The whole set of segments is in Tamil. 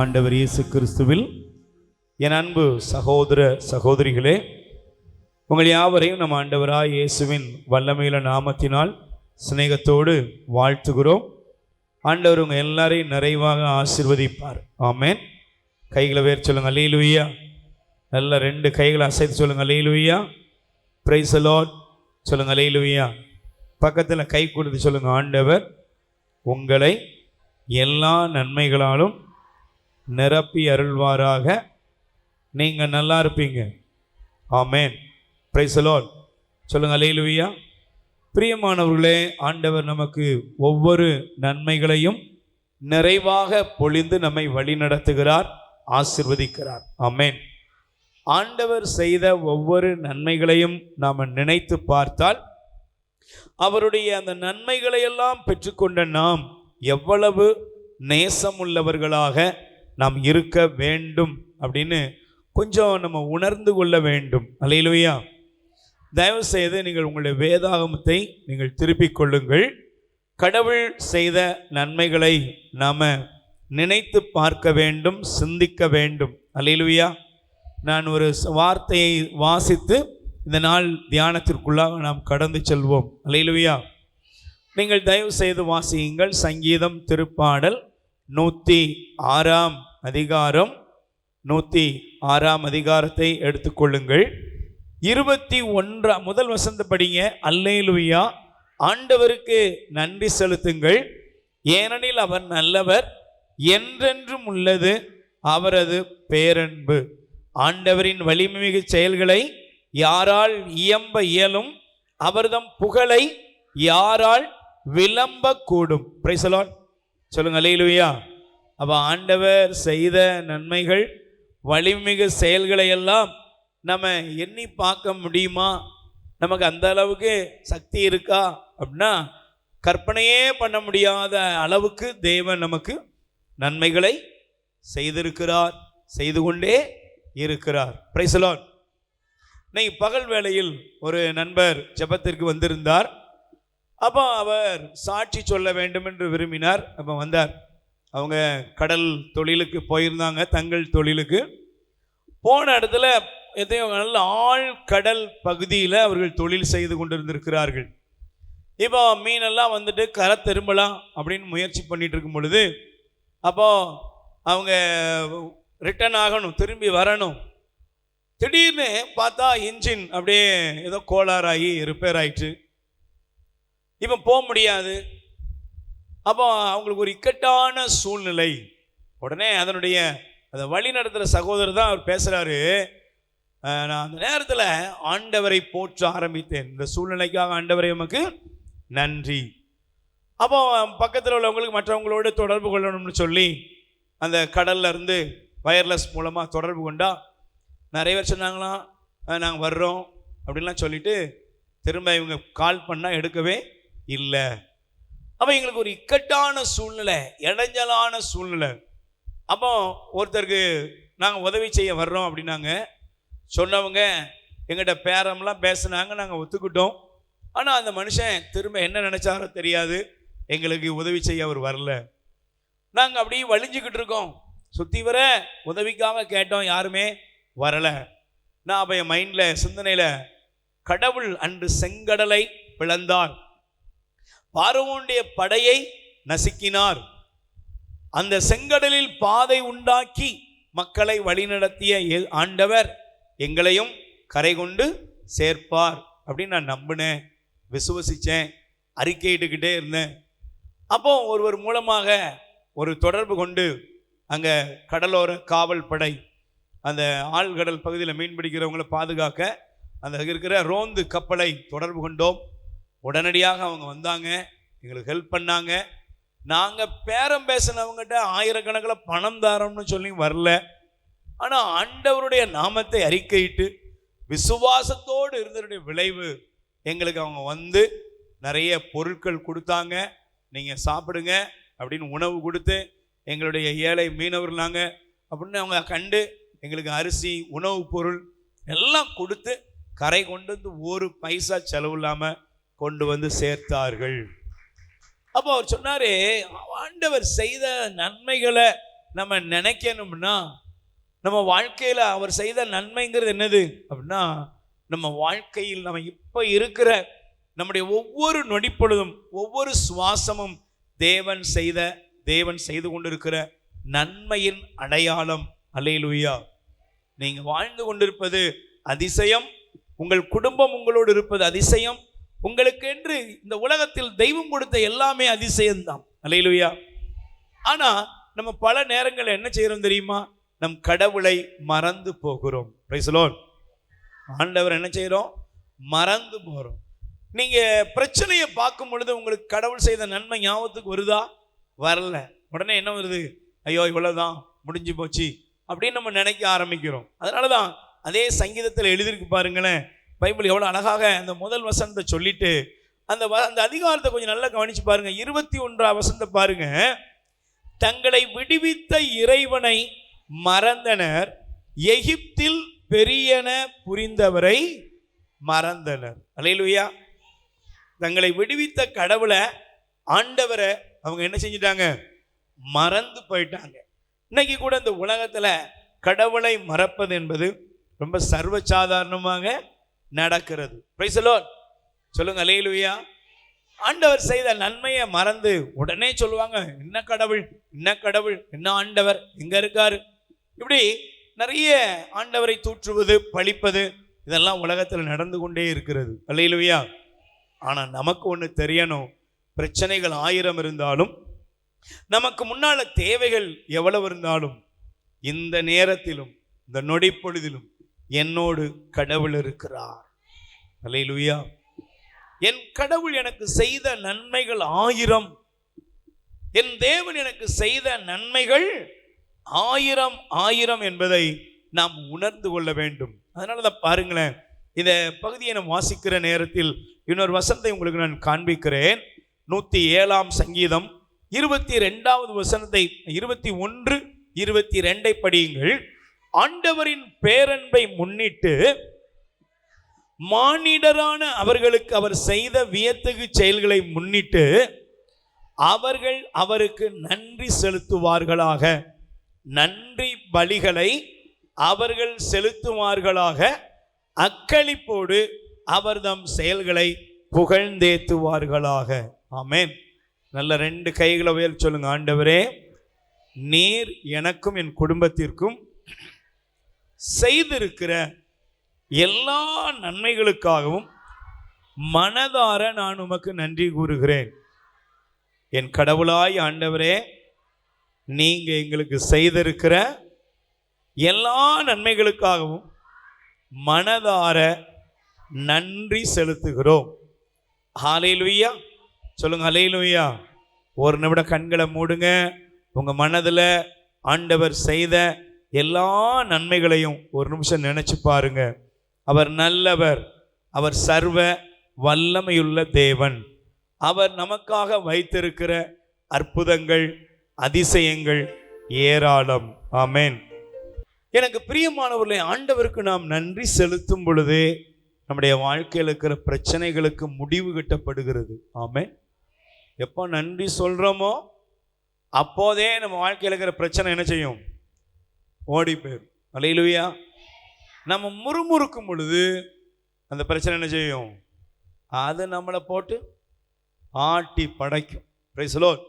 ஆண்டவர் இயேசு கிறிஸ்துவில் என் அன்பு சகோதர சகோதரிகளே, உங்கள் யாவரையும் நம் ஆண்டவராய் இயேசுவின் வல்லமையுள்ள நாமத்தினால் சிநேகத்தோடு வாழ்த்துகிறோம். ஆண்டவர் உங்கள் எல்லாரையும் நிறைவாக ஆசீர்வதிப்பார். ஆமென். கைகளை வேர் சொல்லுங்கள், அல்லேலூயா. நல்ல 2 கைகளை அசைத்து சொல்லுங்கள், அல்லேலூயா. பிரைஸ் தி லார்ட் சொல்லுங்கள், அல்லேலூயா. பக்கத்தில் கை கொடுத்து சொல்லுங்கள், ஆண்டவர் உங்களை எல்லா நன்மைகளாலும் நிரப்பி அருள்வாராக. நீங்கள் நல்லா இருப்பீங்க. ஆமென். பிரைஸ் தி லார்ட் சொல்லுங்கள், அல்லேலூயா. பிரியமானவர்களே, ஆண்டவர் நமக்கு ஒவ்வொரு நன்மைகளையும் நிறைவாக பொழிந்து நம்மை வழிநடத்துகிறார், ஆசீர்வதிக்கிறார். ஆமென். ஆண்டவர் செய்த ஒவ்வொரு நன்மைகளையும் நாம் நினைத்து பார்த்தால் அவருடைய அந்த நன்மைகளையெல்லாம் பெற்றுக்கொண்ட நாம் எவ்வளவு நேசமுள்ளவர்களாக நாம் இருக்க வேண்டும் அப்படின்னு கொஞ்சம் நம்ம உணர்ந்து கொள்ள வேண்டும். அல்லேலூயா. தயவு செய்து நீங்கள் உங்களுடைய வேதாகமத்தை நீங்கள் திருப்பிக் கொள்ளுங்கள். கடவுள் செய்த நன்மைகளை நாம் நினைத்து பார்க்க வேண்டும், சிந்திக்க வேண்டும். அல்லேலூயா. நான் ஒரு வார்த்தையை வாசித்து இந்த நாள் தியானத்திற்குள்ளாக நாம் கடந்து செல்வோம். அல்லேலூயா. நீங்கள் தயவு செய்து வாசியுங்கள். சங்கீதம் திருப்பாடல் 106 அதிகாரம், 106 அதிகாரத்தை எடுத்துக்கொள்ளுங்கள். 21 முதல் வசனத்தை படிங்க. அல்லேலூயா. ஆண்டவருக்கு நன்றி செலுத்துங்கள், ஏனெனில் அவர் நல்லவர், என்றென்றும் உள்ளது அவரது பேரன்பு. ஆண்டவரின் வலிமைமிகு செயல்களை யாரால் இயம்ப இயலும்? அவர்தம் புகழை யாரால் விளம்பக்கூடும்? பிரைஸ் தி லார்ட் சொல்லுங்க, அல்லேலூயா. அப்போ ஆண்டவர் செய்த நன்மைகள், வலிமைமிகு செயல்களை எல்லாம் நம்ம எண்ணி பார்க்க முடியுமா? நமக்கு அந்த அளவுக்கு சக்தி இருக்கா அப்படின்னா கற்பனையே பண்ண முடியாத அளவுக்கு தேவன் நமக்கு நன்மைகளை செய்திருக்கிறார், செய்து கொண்டே இருக்கிறார். Price the Lord. இன்னைக்கு பகல் வேளையில் ஒரு நண்பர் ஜெபத்திற்கு வந்திருந்தார். அப்போ அவர் சாட்சி சொல்ல வேண்டும் என்று விரும்பினார். அப்போ வந்தார். அவங்க கடல் தொழிலுக்கு போயிருந்தாங்க. தங்கள் தொழிலுக்கு போன இடத்துல எதையோ நல்ல ஆழ்கடல் பகுதியில் அவர்கள் தொழில் செய்து கொண்டிருந்திருக்கிறார்கள். இப்போ மீனெல்லாம் வந்துட்டு கரை திரும்பலாம் அப்படின்னு முயற்சி பண்ணிட்டு இருக்கும் பொழுது, அப்போ அவங்க ரிட்டர்ன் ஆகணும், திரும்பி வரணும். திடீர்னு பார்த்தா இன்ஜின் அப்படியே ஏதோ கோளாறாகி ரிப்பேர் ஆயிடுச்சு. இப்போ போக முடியாது. அப்போ அவங்களுக்கு ஒரு இக்கட்டான சூழ்நிலை. உடனே அதனுடைய அதை வழி நடத்துகிற சகோதரர் தான் அவர் பேசுகிறாரு. நான் அந்த நேரத்தில் ஆண்டவரை போற்ற ஆரம்பித்தேன். இந்த சூழ்நிலைக்காக ஆண்டவரை நமக்கு நன்றி. அப்போ பக்கத்தில் உள்ளவங்களுக்கு மற்றவங்களோடு தொடர்பு கொள்ளணும்னு சொல்லி அந்த கடல்ல இருந்து வயர்லெஸ் மூலமாக தொடர்பு கொண்டா நிறைய பேர் சொன்னாங்களாம், நாங்கள் வர்றோம் அப்படின்லாம் சொல்லிட்டு திரும்ப இவங்க கால் பண்ணால் எடுக்கவே இல்லை. அப்போ எங்களுக்கு ஒரு இக்கட்டான சூழ்நிலை, இடைஞ்சலான சூழ்நிலை. அப்போ ஒருத்தருக்கு நாங்கள் உதவி செய்ய வர்றோம் அப்படின்னாங்க. சொன்னவங்க எங்கிட்ட பேரம்லாம் பேசுனாங்க, நாங்கள் ஒத்துக்கிட்டோம். ஆனால் அந்த மனுஷன் திரும்ப என்ன நினச்சாரோ தெரியாது, எங்களுக்கு உதவி செய்ய அவர் வரல. நாங்கள் அப்படியே வலிஞ்சிக்கிட்டு இருக்கோம். சுற்றி வர உதவிக்காக கேட்டோம், யாருமே வரலை. நான் அப்போ என் மைண்டில் சிந்தனையில், கடவுள் அன்று செங்கடலை பிளந்தார், பார்வோனுடைய படையை நசுக்கினார், அந்த செங்கடலில் பாதை உண்டாக்கி மக்களை வழிநடத்திய ஆண்டவர் எங்களையும் கரை கொண்டு சேர்ப்பார் அப்படின்னு நான் நம்பினேன், விசுவசித்தேன், அறிக்கையிட்டுக்கிட்டே இருந்தேன். அப்போ ஒருவர் மூலமாக ஒரு தொடர்பு கொண்டு அங்கே கடலோர காவல் படை, அந்த ஆழ்கடல் பகுதியில் மீன் பிடிக்கிறவங்களை பாதுகாக்க அந்த இருக்கிற ரோந்து கப்பலை தொடர்பு கொண்டோம். உடனடியாக அவங்க வந்தாங்க, எங்களுக்கு ஹெல்ப் பண்ணாங்க. நாங்கள் பேரம் பேசினவங்ககிட்ட ஆயிரக்கணக்கில் பணம் தாரோம்னு சொல்லி வரல. ஆனால் ஆண்டவருடைய நாமத்தை அறிக்கையிட்டு விசுவாசத்தோடு இருந்ததுடைய விளைவு எங்களுக்கு அவங்க வந்து நிறைய பொருட்கள் கொடுத்தாங்க. நீங்கள் சாப்பிடுங்க அப்படின்னு உணவு கொடுத்து, எங்களுடைய ஏழை மீனவர்கள் நாங்கள் அப்படின்னு அவங்க கண்டு எங்களுக்கு அரிசி, உணவு பொருள் எல்லாம் கொடுத்து கரை கொண்டு வந்து ஒரு பைசா செலவு இல்லாமல் கொண்டு வந்து சேர்த்தார்கள். அப்போ அவர் சொன்னார், ஆண்டவர் செய்த நன்மைகளை நம்ம நினைக்கணும்னா, நம்ம வாழ்க்கையில் அவர் செய்த நன்மைங்கிறது என்னது அப்படின்னா, நம்ம வாழ்க்கையில் நம்ம இப்போ இருக்கிற நம்முடைய ஒவ்வொரு நொடிப்பொழுதும் ஒவ்வொரு சுவாசமும் தேவன் செய்து கொண்டிருக்கிற நன்மையின் அடையாளம். அல்லேலூயா. நீங்க வாழ்ந்து கொண்டிருப்பது அதிசயம், உங்கள் குடும்பம் உங்களோடு இருப்பது அதிசயம், உங்களுக்கு என்று இந்த உலகத்தில் தெய்வம் கொடுத்த எல்லாமே அதிசயம்தான். அல்லேலூயா. ஆனா நம்ம பல நேரங்கள் என்ன செய்யறோம் தெரியுமா? நம் கடவுளை மறந்து போகிறோம். Price the Lord. ஆண்டவர் என்ன செய்யறோம்? மறந்து போறோம். நீங்க பிரச்சனையை பார்க்கும் பொழுது உங்களுக்கு கடவுள் செய்த நன்மை ஞாபகத்துக்கு வருதா? வரல. உடனே என்ன வருது? ஐயோ இவ்வளவுதான், முடிஞ்சு போச்சு அப்படின்னு நம்ம நினைக்க ஆரம்பிக்கிறோம். அதனாலதான் அதே சங்கீதத்தில் எழுதியிருக்கு பாருங்களேன். பைபிள் எவ்வளவு அழகாக அந்த முதல் வசனத்தை சொல்லிட்டு அந்த அதிகாரத்தை கொஞ்சம் நல்லா கவனிச்சு பாருங்க. 21ஆம் வசனத்தை பாருங்க. தங்களை விடுவித்த இறைவனை மறந்தனர், எகிப்தில் பெரியன புரிந்தவரை மறந்தனர். அல்லேலூயா. தங்களை விடுவித்த கடவுளை, ஆண்டவரை அவங்க என்ன செஞ்சிட்டாங்க? மறந்து போயிட்டாங்க. இன்னைக்கு கூட இந்த உலகத்துல கடவுளை மறப்பது என்பது ரொம்ப சர்வசாதாரணமாக நடக்கிறது. Price the lord. சொல்லுங்க அல்லேலூயா. ஆண்டவர் செய்த நன்மையை மறந்து உடனே சொல்லுவாங்க, என்ன கடவுள், என்ன கடவுள், என்ன ஆண்டவர், எங்க இருக்காரு? இப்படி நிறைய ஆண்டவரை தூற்றுவது, பழிப்பது, இதெல்லாம் உலகத்தில் நடந்து கொண்டே இருக்கிறது. அல்லேலூயா. ஆனா நமக்கு ஒன்று தெரியணும். பிரச்சனைகள் 1000 இருந்தாலும், நமக்கு முன்னால தேவைகள் எவ்வளவு இருந்தாலும், இந்த நேரத்திலும் இந்த நொடி பொழுதிலும் என்னோடு கடவுள் இருக்கிறார். அல்லேலூயா. என் கடவுள் எனக்கு செய்த நன்மைகள் 1000, என் தேவன் எனக்கு செய்த நன்மைகள் 1000 என்பதை நாம் உணர்ந்து கொள்ள வேண்டும். அதனாலதான் பாருங்களேன், இந்த பகுதியை நாம் வாசிக்கிற நேரத்தில் இன்னொரு வசனத்தை உங்களுக்கு நான் காண்பிக்கிறேன். 107ஆம் சங்கீதம் 22வது வசனத்தை 21, 22 படியுங்கள். ஆண்டவரின் பேரன்பை முன்னிட்டு மானிடரான அவர்களுக்கு அவர் செய்த வியத்தகு செயல்களை முன்னிட்டு அவர்கள் அவருக்கு நன்றி செலுத்துவார்களாக. நன்றி பலிகளை அவர்கள் செலுத்துவார்களாக. அக்களிப்போடு அவர் தம் செயல்களை புகழ்ந்தேத்துவார்களாக. ஆமென். நல்ல 2 கைகளை உயர்த்தி சொல்லுங்க. ஆண்டவரே, நீர் எனக்கும் என் குடும்பத்திற்கும் செய்திருக்கிற எல்லா நன்மைகளுக்காகவும் மனதார நான் உமக்கு நன்றி கூறுகிறேன். என் கடவுளாய் ஆண்டவரே, நீங்க எங்களுக்கு செய்திருக்கிற எல்லா நன்மைகளுக்காகவும் மனதார நன்றி செலுத்துகிறோம். ஹல்லேலூயா. சொல்லுங்க ஹல்லேலூயா. ஒரு நிமிடம் கண்களை மூடுங்க. உங்க மனதில் ஆண்டவர் செய்த எல்லா நன்மைகளையும் ஒரு நிமிஷம் நினைச்சு பாருங்க. அவர் நல்லவர், அவர் சர்வ வல்லமையுள்ள தேவன். அவர் நமக்காக வைத்திருக்கிற அற்புதங்கள், அதிசயங்கள் ஏராளம். ஆமென். எனக்கு பிரியமானவர்களே, ஆண்டவருக்கு நாம் நன்றி செலுத்தும் பொழுது நம்முடைய வாழ்க்கையில் இருக்கிற பிரச்சனைகளுக்கு முடிவு கட்டப்படுகிறது. ஆமென். எப்போ நன்றி சொல்றோமோ அப்போதே நம்ம வாழ்க்கையில் இருக்கிற பிரச்சனை என்ன செய்யும்? ஓடி போயிடும். அல்லேலூயா. நம்ம முறுமுறுக்கும் பொழுது அந்த பிரச்சனை என்ன செய்யும்? அது நம்மளை போட்டு ஆட்டி படைக்கும். Price the Lord.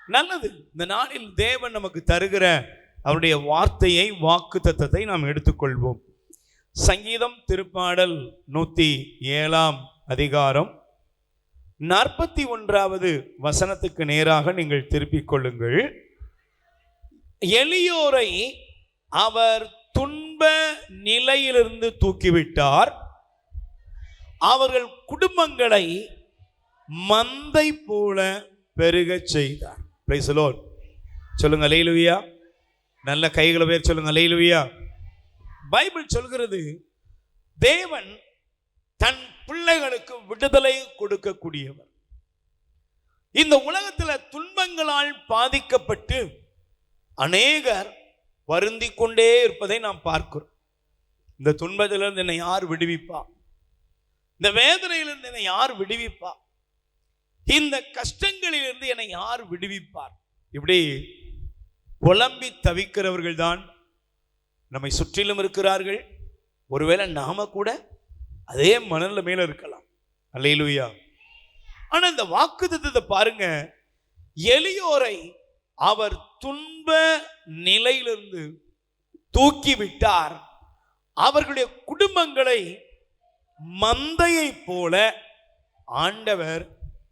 நல்லது. இந்த நாளில் தேவன் நமக்கு தருகிற அவருடைய வார்த்தையை, வாக்கு தத்தத்தை நாம் எடுத்துக்கொள்வோம். சங்கீதம் திருப்பாடல் 107ஆம் அதிகாரம் 41வது வசனத்துக்கு நேராக நீங்கள் திருப்பிக் கொள்ளுங்கள். எளியோரை அவர் துன்ப நிலையிலிருந்து தூக்கிவிட்டார், அவர்கள் குடும்பங்களை மந்தை போல பெருகச் செய்தார். Price the lord. சொல்லுங்க அல்லேலூயா. நல்ல கைகளை பேர் சொல்லுங்க அல்லேலூயா. பைபிள் சொல்கிறது, தேவன் தன் பிள்ளைகளுக்கு விடுதலை கொடுக்கக்கூடியவர். இந்த உலகத்தில் துன்பங்களால் பாதிக்கப்பட்டு அநேகர் வருந்தி கொண்டே இருப்பதை நாம் பார்க்கிறோம். இந்த துன்பத்திலிருந்து என்னை யார் விடுவிப்பா? இந்த வேதனையிலிருந்து என்னை யார் விடுவிப்பா? இந்த கஷ்டங்களிலிருந்து என்னை யார் விடுவிப்பார்? இப்படி புலம்பி தவிக்கிறவர்கள் தான் நம்மை சுற்றிலும் இருக்கிறார்கள். ஒருவேளை நாம கூட அதே மனநிலைமையில இருக்கலாம். அல்லேலூயா. ஆனா இந்த வாக்குத்தத்தத்தை பாருங்க, எளியோரை அவர் துன்ப நிலையிலிருந்து தூக்கி விட்டார், அவர்களுடைய குடும்பங்களை மந்தையை போல ஆண்டவர்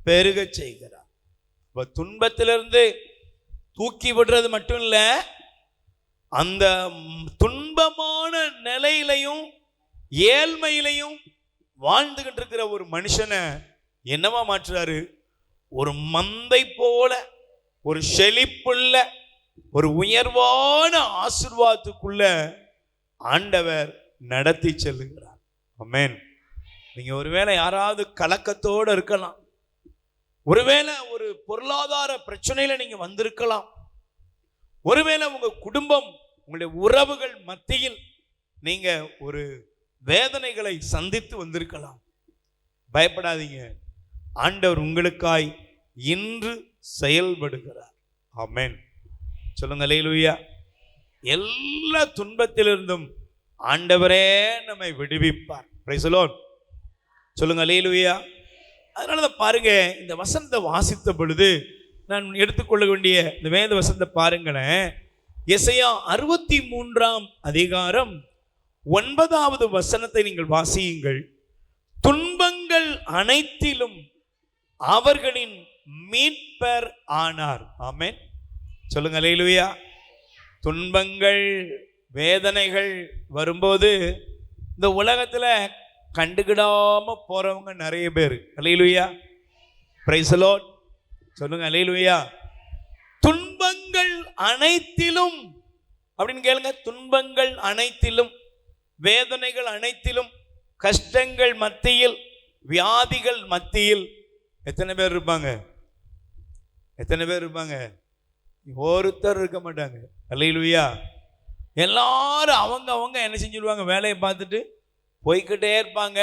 பெருக செய்கிறார். துன்பத்திலிருந்து தூக்கி விடுறது மட்டும் இல்ல, அந்த துன்பமான நிலையிலையும் ஏழ்மையிலையும் வாழ்ந்துகிட்டு இருக்கிற ஒரு மனுஷனை என்னவா மாற்றுறாரு? ஒரு மந்தை போல, ஒரு செழிப்புள்ள, ஒரு உயர்வான ஆசீர்வாதத்துக்குள்ள ஆண்டவர் நடத்தி செல்லுகிறார். ஆமென். நீங்க ஒருவேளை யாராவது கலக்கத்தோடு இருக்கலாம், ஒருவேளை ஒரு பொருளாதார பிரச்சனையில நீங்க வந்திருக்கலாம், ஒருவேளை உங்க குடும்பம், உங்களுடைய உறவுகள் மத்தியில் நீங்க ஒரு வேதனைகளை சந்தித்து வந்திருக்கலாம். பயப்படாதீங்க, ஆண்டவர் உங்களுக்காய் இன்று செயல்படுகிறார். ஆமென். சொல்லுங்க அல்லேலூயா. எல்லா துன்பத்திலிருந்தும் ஆண்டவரே நம்மை விடுவிப்பார். Praise the lord. சொல்லுங்க அல்லேலூயா. அதனால பாருங்க, இந்த வசனத்தை வாசித்த பொழுது நான் எடுத்துக்கொள்ள வேண்டிய இந்த வேத வசனத்தை பாருங்களேன். எசையா 63ஆம் அதிகாரம் 9வது வசனத்தை நீங்கள் வாசியுங்கள். துன்பங்கள் அனைத்திலும் அவர்களின் மீட்பர் ஆனார். ஆமென். சொல்லுங்க அல்லேலூயா. துன்பங்கள் வேதனைகள் வரும்போது இந்த உலகத்துல கண்டுகிடாம போறவங்க நிறைய பேர். அல்லேலூயா. Praise the lord. சொல்லுங்க அல்லேலூயா. துன்பங்கள் அனைத்திலும் அப்படின்னு கேளுங்க. துன்பங்கள் அனைத்திலும், வேதனைகள் அனைத்திலும், கஷ்டங்கள் மத்தியில், வியாதிகள் மத்தியில் எத்தனை பேர் இருப்பாங்க? எத்தனை பேர் இருப்பாங்க? ஒருத்தர் இருக்க மாட்டாங்க. அல்லேலூயா. எல்லாரும் அவங்க என்ன செஞ்சிருவாங்க? வேலையை பார்த்துட்டு போய்கிட்டே இருப்பாங்க.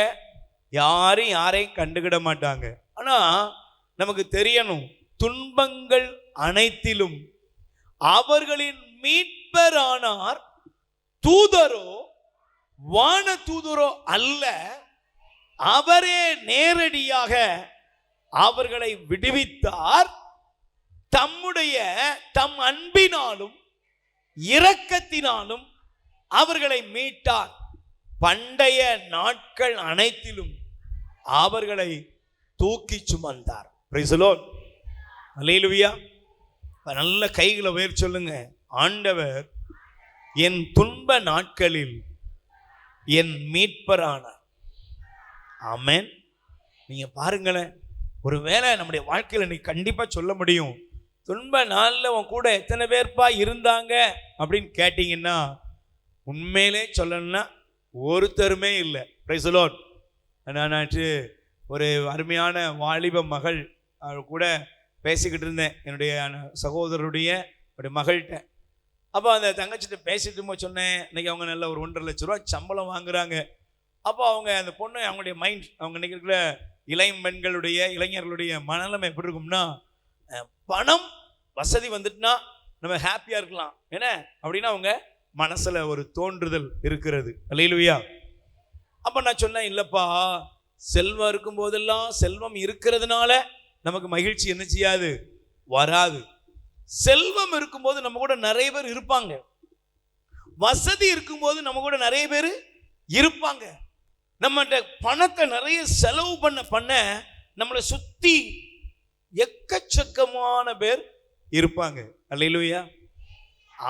யாரையும் கண்டுகிட மாட்டாங்க. ஆனா நமக்கு தெரியணும், துன்பங்கள் அனைத்திலும் அவர்களின் மீட்பரானார். தூதரோ வான தூதரோ அல்ல, அவரே நேரடியாக அவர்களை விடுவித்தார். தம் அன்பினாலும் இரக்கத்தினாலும் அவர்களை மீட்டார். பண்டைய நாட்கள் அனைத்திலும் அவர்களை தூக்கி சுமந்தார். Praise the lord. அல்லேலூயா. நல்ல கைகளை உயர்த்தி சொல்லுங்க, ஆண்டவர் என் துன்ப நாட்களில் என் மீட்பரானார். ஆமென். நீங்க பாருங்களேன், ஒருவேளை நம்முடைய வாழ்க்கையில் நீ கண்டிப்பா சொல்ல முடியும், துன்ப நாளில் உன் கூட எத்தனை பேர்ப்பா இருந்தாங்க அப்படின்னு கேட்டீங்கன்னா, உண்மையிலே சொல்லணும்னா ஒருத்தருமே இல்லை. Price the lord. நான் ஒரு அருமையான வாலிப மகள் கூட பேசிக்கிட்டு இருந்தேன், என்னுடைய சகோதரருடைய மகள்கிட்ட. அப்போ அந்த தங்கச்சிட்ட பேசிட்டு சொன்னேன், இன்னைக்கு அவங்க நல்ல ஒரு 1.5 லட்ச ரூபா சம்பளம் வாங்குறாங்க. அப்போ அவங்க அந்த பொண்ணு, அவங்களுடைய மைண்ட், அவங்க இன்னைக்கு இருக்கிற இளைஞர்களுடைய மனநிலைமை எப்படி இருக்கும்னா, பணம் வசதி வந்துட்டுனா நம்ம ஹாப்பியாக இருக்கலாம் என்ன அப்படின்னா அவங்க மனசில் ஒரு தோன்றுதல் இருக்கிறது. அல்லேலூயா. அப்போ நான் சொன்னேன், இல்லைப்பா, செல்வம் இருக்கும் போதெல்லாம், செல்வம் இருக்கிறதுனால நமக்கு மகிழ்ச்சி என்ன செய்யாது? வராது. செல்வம் இருக்கும்போது நம்ம கூட நிறைய பேர் இருப்பாங்க, வசதி இருக்கும்போது நம்ம கூட நிறைய பேர் இருப்பாங்க. நம்மகிட்ட பணத்தை நிறைய செலவு பண்ண நம்மளை சுற்றி எக்கச்சக்கமான பேர் இருப்பாங்க. அல்லேலூயா.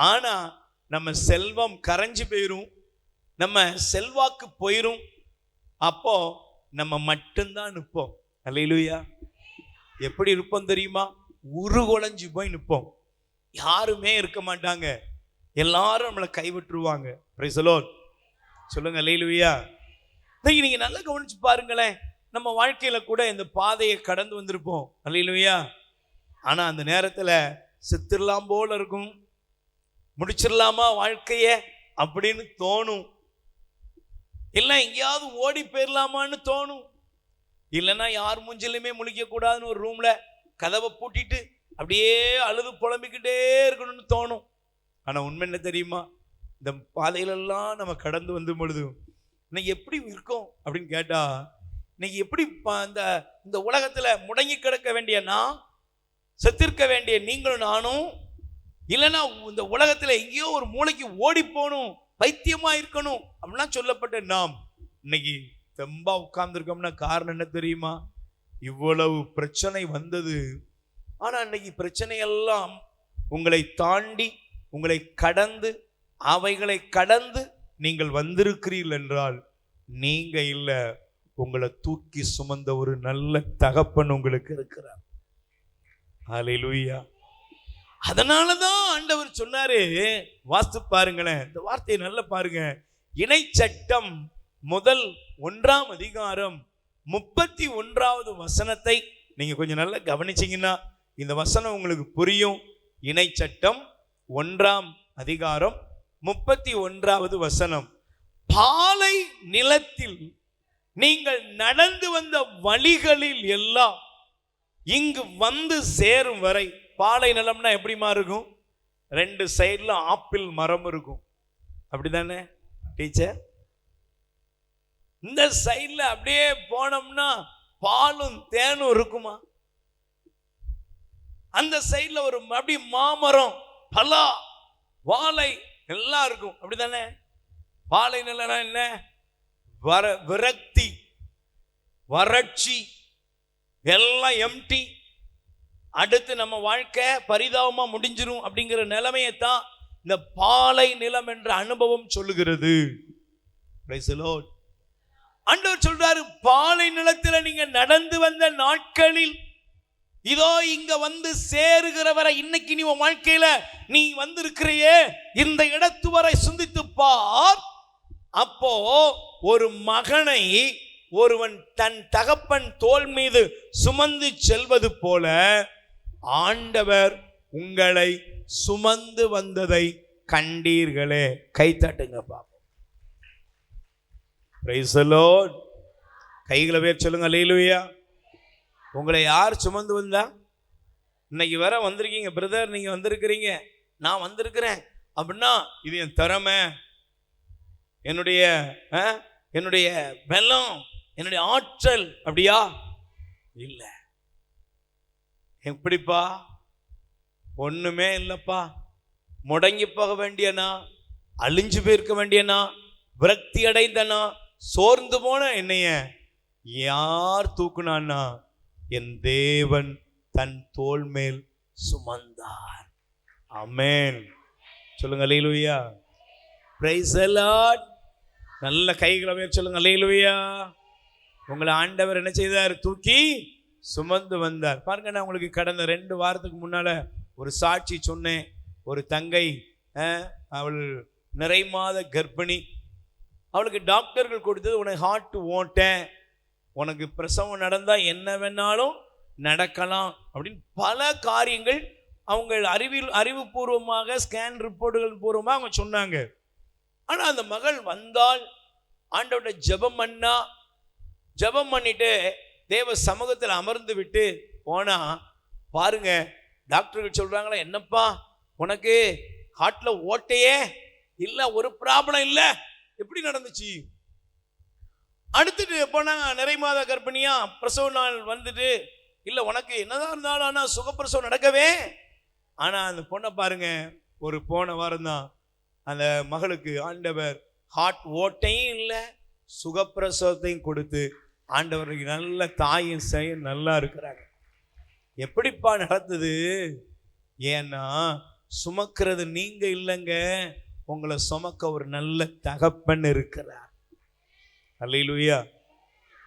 ஆனா நம்ம செல்வம் கரைஞ்சு போயிரும், நம்ம செல்வாக்கு போயிரும், அப்போ நம்ம மட்டும்தான் நிற்போம். அல்லேலூயா. எப்படி இருப்போம் தெரியுமா? உருகுலைஞ்சு போய் நிற்போம். யாருமே இருக்க மாட்டாங்க, எல்லாரும் நம்மளை கைவிட்டுருவாங்க. Price the lord. சொல்லுங்க அல்லேலூயா. நீங்க நல்லா கவனிச்சு பாருங்களேன், நம்ம வாழ்க்கையில கூட இந்த பாதையை கடந்து வந்திருப்போம். அல்லேலூயா. ஆனா அந்த நேரத்துல செத்துடலாம் போல இருக்கும், முடிச்சிடலாமா வாழ்க்கைய அப்படின்னு தோணும், இல்லை எங்கேயாவது ஓடி போயிடலாமான்னு தோணும், இல்லைன்னா யார் மூஞ்சிலுமே முழிக்க கூடாதுன்னு ஒரு ரூம்ல கதவை பூட்டிட்டு அப்படியே அழுது புலம்பிக்கிட்டே இருக்கணும்னு தோணும். ஆனா உண்மை என்ன தெரியுமா, இந்த பாதையிலெல்லாம் நம்ம கடந்து வந்து பொழுது இன்னைக்கு எப்படி இருக்கோம் அப்படின்னு கேட்டா, இன்னைக்கு எப்படி இந்த உலகத்துல முடங்கி கிடக்க வேண்டிய நான், செத்திருக்க வேண்டிய நீங்களும் நானும், இல்லைன்னா இந்த உலகத்துல எங்கேயோ ஒரு மூளைக்கு ஓடி போகணும், பைத்தியமா இருக்கணும் அப்படிலாம் சொல்லப்பட்ட நாம் இன்னைக்கு தெம்பா உட்கார்ந்துருக்கோம்னா காரணம் என்ன தெரியுமா? இவ்வளவு பிரச்சனை வந்தது. ஆனா இன்னைக்கு பிரச்சனை எல்லாம் உங்களை தாண்டி, உங்களை கடந்து, அவைகளை கடந்து நீங்கள் வந்திருக்கிறீர்கள் என்றால் நீங்க இல்ல, உங்களை தூக்கி சுமந்த ஒரு நல்ல தகப்பன் உங்களுக்கு இருக்கிறார். ஹல்லேலூயா. அதனாலதான் ஆண்டவர் சொன்னாரு, வாஸ்து பாருங்களேன், இந்த வார்த்தையை நல்லா பாருங்க. இணை சட்டம் முதல் 1ஆம் அதிகாரம் 31வது வசனத்தை நீங்க கொஞ்சம் நல்லா கவனிச்சீங்கன்னா இந்த வசனம் உங்களுக்கு புரியும். இணை சட்டம் 1ஆம் அதிகாரம் 31வது வசனம். பாலை நிலத்தில் நீங்கள் நடந்து வந்த வழிகளில் எல்லாம் இங்கு வந்து சேரும் வரை. பாலை நிலம்னா எப்படிமா இருக்கும்? 2 சைடுல ஆப்பிள் மரம் இருக்கும், அப்படிதானே டீச்சர்? இந்த சைடுல அப்படியே போனோம்னா பாலும் தேனும் இருக்குமா? அந்த சைடுல ஒரு அப்படி மாமரம், பலா, வாழை எல்லாம் இருக்கும், அப்படிதானே? பாலை நிலம்னா என்ன? விரக்தி, வறட்சி, எல்லாம் எம்டி, அடுத்து நம்ம வாழ்க்கை பரிதாபமா முடிஞ்சிரும் அப்படிங்கிற நிலைமையை தான் இந்த பாலை நிலம் என்ற அனுபவம் சொல்லுகிறது. Price the Lord. ஆண்டவர் சொல்றாரு, பாலை நிலத்துல நீங்க நடந்து வந்த நாட்களில் இதோ இங்க வந்து சேருகிற வரை, இன்னைக்கு நீ உன் வாழ்க்கையில நீ வந்திருக்கிறையே இந்த இடத்து வரை சிந்தித்து பார். அப்போ ஒரு மகனை ஒருவன் தன் தகப்பன் தோள் மீது சுமந்து செல்வது போல ஆண்டவர் உங்களை சுமந்து வந்ததை கண்டீர்களே. கை தட்டுங்க பாப்போம். Price the Lord. கைகளை பேர் சொல்லுங்க அல்லேலூயா. உங்களை யார் சுமந்து வந்தா? இன்னைக்கு வர வந்திருக்கீங்க பிரதர், நீங்க வந்திருக்கிறீங்க, நான் வந்திருக்கிறேன் அப்படின்னா இது என் திறமை, என்னுடைய பலம், என்னுடைய ஆற்றல் அப்படியா? இல்லை. எப்படிப்பா? ஒண்ணுமே இல்லப்பா. முடங்கி போக வேண்டியனா, அழிஞ்சு போயிருக்க வேண்டியனா, விரக்தி அடைந்தனா, சோர்ந்து போன என்னைய யார் தூக்குனான்னா என் தேவன் தன் தோள் மேல் சுமந்தார். ஆமென். சொல்லுங்க அல்லேலூயா. Praise the Lord. நல்ல கைகளை மேல் சொல்லுங்க அல்லேலூயா. உங்களை ஆண்டவர் என்ன செய்தார்? தூக்கி சுமந்து வந்தார். பாருங்க, நான் உங்களுக்கு கடந்த 2 வாரத்துக்கு முன்னால ஒரு சாட்சி சொன்னேன். ஒரு தங்கை, அவள் நிறை மாத கர்ப்பிணி. அவளுக்கு டாக்டர்கள் கொடுத்தது, உனக்கு ஹார்ட் ஓட்டேன், உனக்கு பிரசவம் நடந்தா என்ன வேணாலும் நடக்கலாம் அப்படின்னு பல காரியங்கள் அவங்க அறிவுபூர்வமாக ஸ்கேன் ரிப்போர்ட்டுகள் பூர்வமாக அவங்க சொன்னாங்க. ஆனா அந்த மகள் வந்தால் ஆண்டவருடைய ஜெபம் பண்ணா, ஜெபம் பண்ணிட்டு தேவ சமூகத்தில் அமர்ந்து விட்டு போனா, பாருங்க டாக்டர்கள் சொல்றாங்களா, என்னப்பா உனக்கு ஹார்ட்ல ஓட்டையே இல்ல, ஒரு ப்ராப்ளம் இல்ல. எப்படி நடந்துச்சு? அடுத்துட்டு போனாங்க, நிறை மாத கர்ப்பிணியா, பிரசவ நாள் வந்துட்டு, இல்ல உனக்கு என்னதான் இருந்தாலும் ஆனா சுகப்பிரசவம் நடக்கவே. ஆனா அந்த பொண்ணை பாருங்க, ஒரு போன வாரம் தான் அந்த மகளுக்கு ஆண்டவர் ஹார்ட் ஓட்டையும் இல்லை, சுகப்பிரசவத்தையும் கொடுத்து ஆண்டவருக்கு நல்ல தாயின் செய்ய நல்லா இருக்கிறாங்க. எப்படிப்பா நடந்தது? ஏன்னா சுமக்கிறது நீங்க இல்லைங்க, உங்களை சுமக்க ஒரு நல்ல தகப்பன் இருக்கிறார். அல்லேலூயா.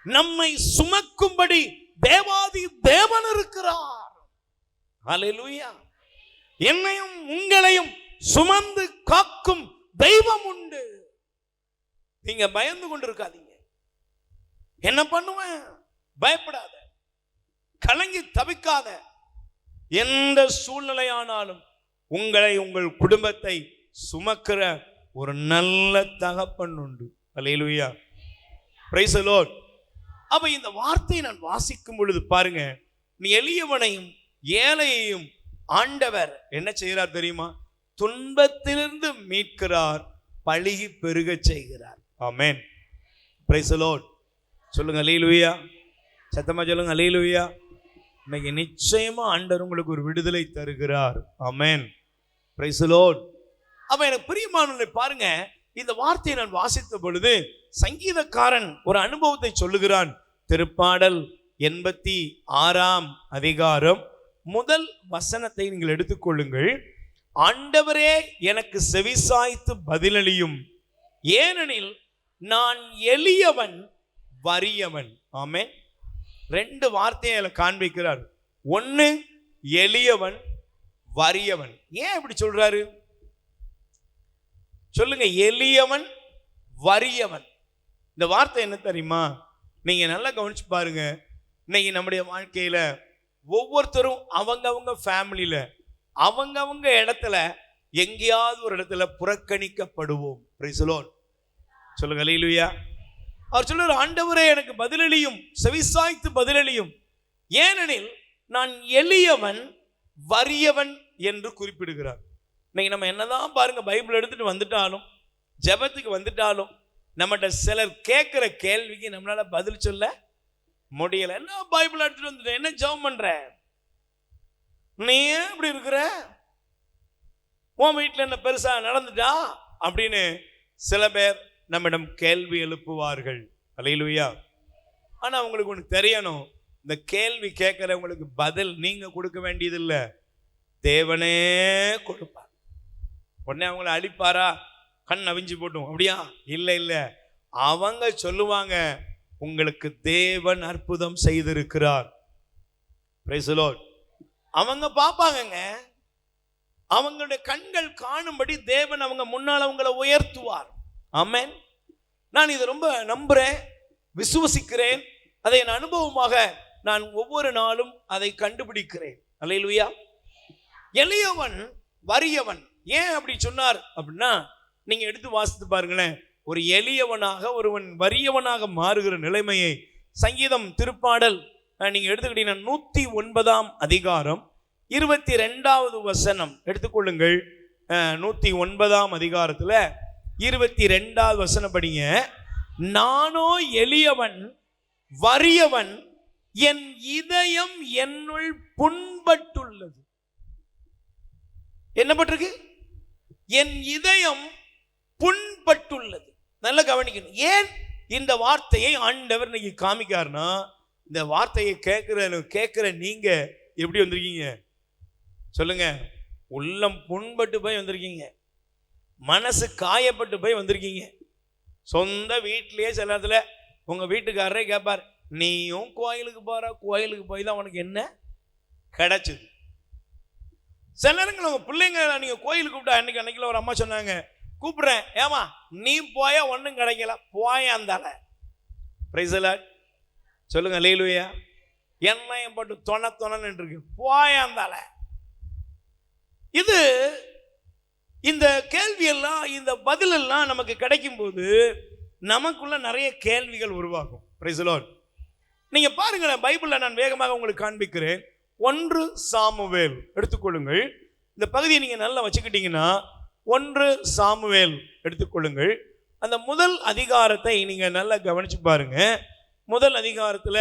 நம்மை சுமக்கும்படி தேவாதி தேவன் இருக்கிறார். அல்லேலூயா. என்னையும் உங்களையும் சுமந்து காக்கும் தெய்வம் உண்டு. நீங்க பயந்து கொண்டு இருக்காதீங்க. என்ன பண்ணுவேன்? பயப்படாத, கலங்கி தவிக்காத. எந்த சூழ்நிலையானாலும் உங்களை, உங்கள் குடும்பத்தை சுமக்கிற ஒரு நல்ல தகப்பன் உண்டு. அல்லேலூயா. Praise the lord. அப்ப இந்த வார்த்தையை நான் வாசிக்கும் பொழுது பாருங்க, நீ எளியவனையும் ஏழையையும் ஆண்டவர் என்ன செய்கிறார் தெரியுமா? துன்பத்திலிருந்து மீட்கிறார், பழுகி பெருகச் செய்கிறார். ஆமென். Praise the lord. சொல்லுங்க அல்லேலூயா. சத்தமா சொல்லுங்க அல்லேலூயா. இன்னைக்கு நிச்சயமா ஆண்டவர் உங்களுக்கு ஒரு விடுதலை தருகிறார். ஆமென். Praise the lord. அப்ப எனக்கு பிரியமானவர்களே பாருங்க, இந்த வார்த்தையை நான் வாசித்த பொழுது சங்கீதக்காரன் ஒரு அனுபவத்தை சொல்லுகிறான். திருப்பாடல் 86 அதிகாரம் முதல் வசனத்தை நீங்கள் எடுத்துக்கொள்ளுங்கள். ஆண்டவரே எனக்கு செவிசாய்த்து பதிலளியும், ஏனெனில் நான் எளியவன் வறியவன். ஆமென். 2 வார்த்தையை அதில் காண்பிக்கிறார். ஒன்று எளியவன், வறியவன். ஏன் இப்படி சொல்றாரு சொல்லுங்க? எளியவன் வறியவன். இந்த வார்த்தை என்ன தெரியுமா? நீங்க நல்லா கவனிச்சு பாருங்க. இன்னைக்கு நம்முடைய வாழ்க்கையில ஒவ்வொருத்தரும் அவங்கவங்க ஃபேமிலியில அவங்கவங்க இடத்துல எங்கேயாவது ஒரு இடத்துல புறக்கணிக்கப்படுவோம். Price the lord. சொல்லுங்க அல்லேலூயா. அவர் சொல்றார், ஆண்டவரே எனக்கு பதிலளியும், செவிசாய்த்து பதிலளியும், ஏனெனில் நான் எளியவன் வறியவன் என்று குறிப்பிடுகிறார். இன்னைக்கு நம்ம என்னதான் பாருங்க பைபிள் எடுத்துட்டு வந்துட்டாலும், ஜெபத்துக்கு வந்துட்டாலும், நம்மகிட்ட சிலர் கேட்கிற கேள்விக்கு நம்மளால பதில் சொல்ல முடியல. என்ன பைபிள் எடுத்துட்டு வந்துட்ட, என்ன ஜெபம் பண்ற, நீ ஏன் இப்படி இருக்கிற, உன் வீட்டில் என்ன பெருசா நடந்துட்டா அப்படின்னு சில பேர் நம்மிடம் கேள்வி எழுப்புவார்கள். அல்லேலூயா. ஆனா உங்களுக்கு ஒன்று தெரியணும், இந்த கேள்வி கேட்கிறவங்களுக்கு பதில் நீங்க கொடுக்க வேண்டியதில்லை, தேவனே கொடுப்பார். உடனே அவங்கள அழிப்பாரா, கண் அவிஞ்சு போட்டும் அப்படியா? இல்லை இல்லை, அவங்க சொல்லுவாங்க, உங்களுக்கு தேவன் அற்புதம் செய்திருக்கிறார். Price the Lord. அவங்க பார்ப்பாங்கங்க, அவங்களுடைய கண்கள் காணும்படி தேவன் அவங்க முன்னால் அவங்களை உயர்த்துவார். ஆமென். நான் இதை ரொம்ப நம்புறேன், விசுவசிக்கிறேன். அதை என் அனுபவமாக நான் ஒவ்வொரு நாளும் அதை கண்டுபிடிக்கிறேன். அல்லேலூயா. எளியவன் வறியவன் ஏன் அப்படி சொன்னார் அப்படின்னா, நீங்க எடுத்து வாசித்து பாருங்களேன். ஒரு எளியவனாக ஒருவன் வறியவனாக மாறுகிற நிலைமையை சங்கீதம் திருப்பாடல் நீங்க எடுத்துக்கிட்டீங்கன்னா 109 அதிகாரம் 22வது வசனம் எடுத்துக்கொள்ளுங்கள். 109 அதிகாரத்துல 22வது வசனம் படிங்க. நானோ எளியவன் வறியவன், என் இதயம் என்னுள் புண்பட்டுள்ளது. என்ன பட்டிருக்கு? என் இதயம் புண்பட்டுள்ளது. நல்லா கவனிக்கணும். ஏன் இந்த வார்த்தையை ஆண்டவர் இன்னைக்கு காமிக்காருன்னா, இந்த வார்த்தையை கேட்கிற நீங்க எப்படி வந்திருக்கீங்க சொல்லுங்க? உள்ளம் புண்பட்டு போய் வந்திருக்கீங்க, மனசு காயப்பட்டு போய் வந்திருக்கீங்க. சொந்த வீட்டிலேயே சில இடத்துல உங்க வீட்டுக்காரரே கேட்பார், நீயும் கோயிலுக்கு போற, கோயிலுக்கு போய் தான் உனக்கு என்ன கிடைச்சது? சில நேரங்கள் உங்க பிள்ளைங்க நீங்க கோயிலுக்கு கூப்பிட்டா, அன்னைக்குல ஒரு அம்மா சொன்னாங்க, கூப்பிடுறேன், ஏமா நீ போயா ஒன்றும் கிடைக்கல, போயாந்தால. Price the lord. சொல்லுங்க அல்லேலூயா. எண்ணெயம் போட்டு தொணன்னு இருக்கு, போயாந்தால. இது இந்த கேள்வி எல்லாம், இந்த பதில் எல்லாம் நமக்கு கிடைக்கும் போது நமக்குள்ள நிறைய கேள்விகள் உருவாகும். Price the lord. நீங்க பாருங்களேன், பைபிள்ல நான் வேகமாக உங்களுக்கு காண்பிக்கிறேன். 1 சாமுவேல் எடுத்துக்கொள்ளுங்கள். இந்த பகுதியை நீங்க நல்லா வச்சுக்கிட்டீங்கன்னா 1 சாமுவேல் எடுத்துக்கொள்ளுங்கள். அந்த முதல் அதிகாரத்தை நீங்க நல்லா கவனிச்சு பாருங்க. முதல் அதிகாரத்துல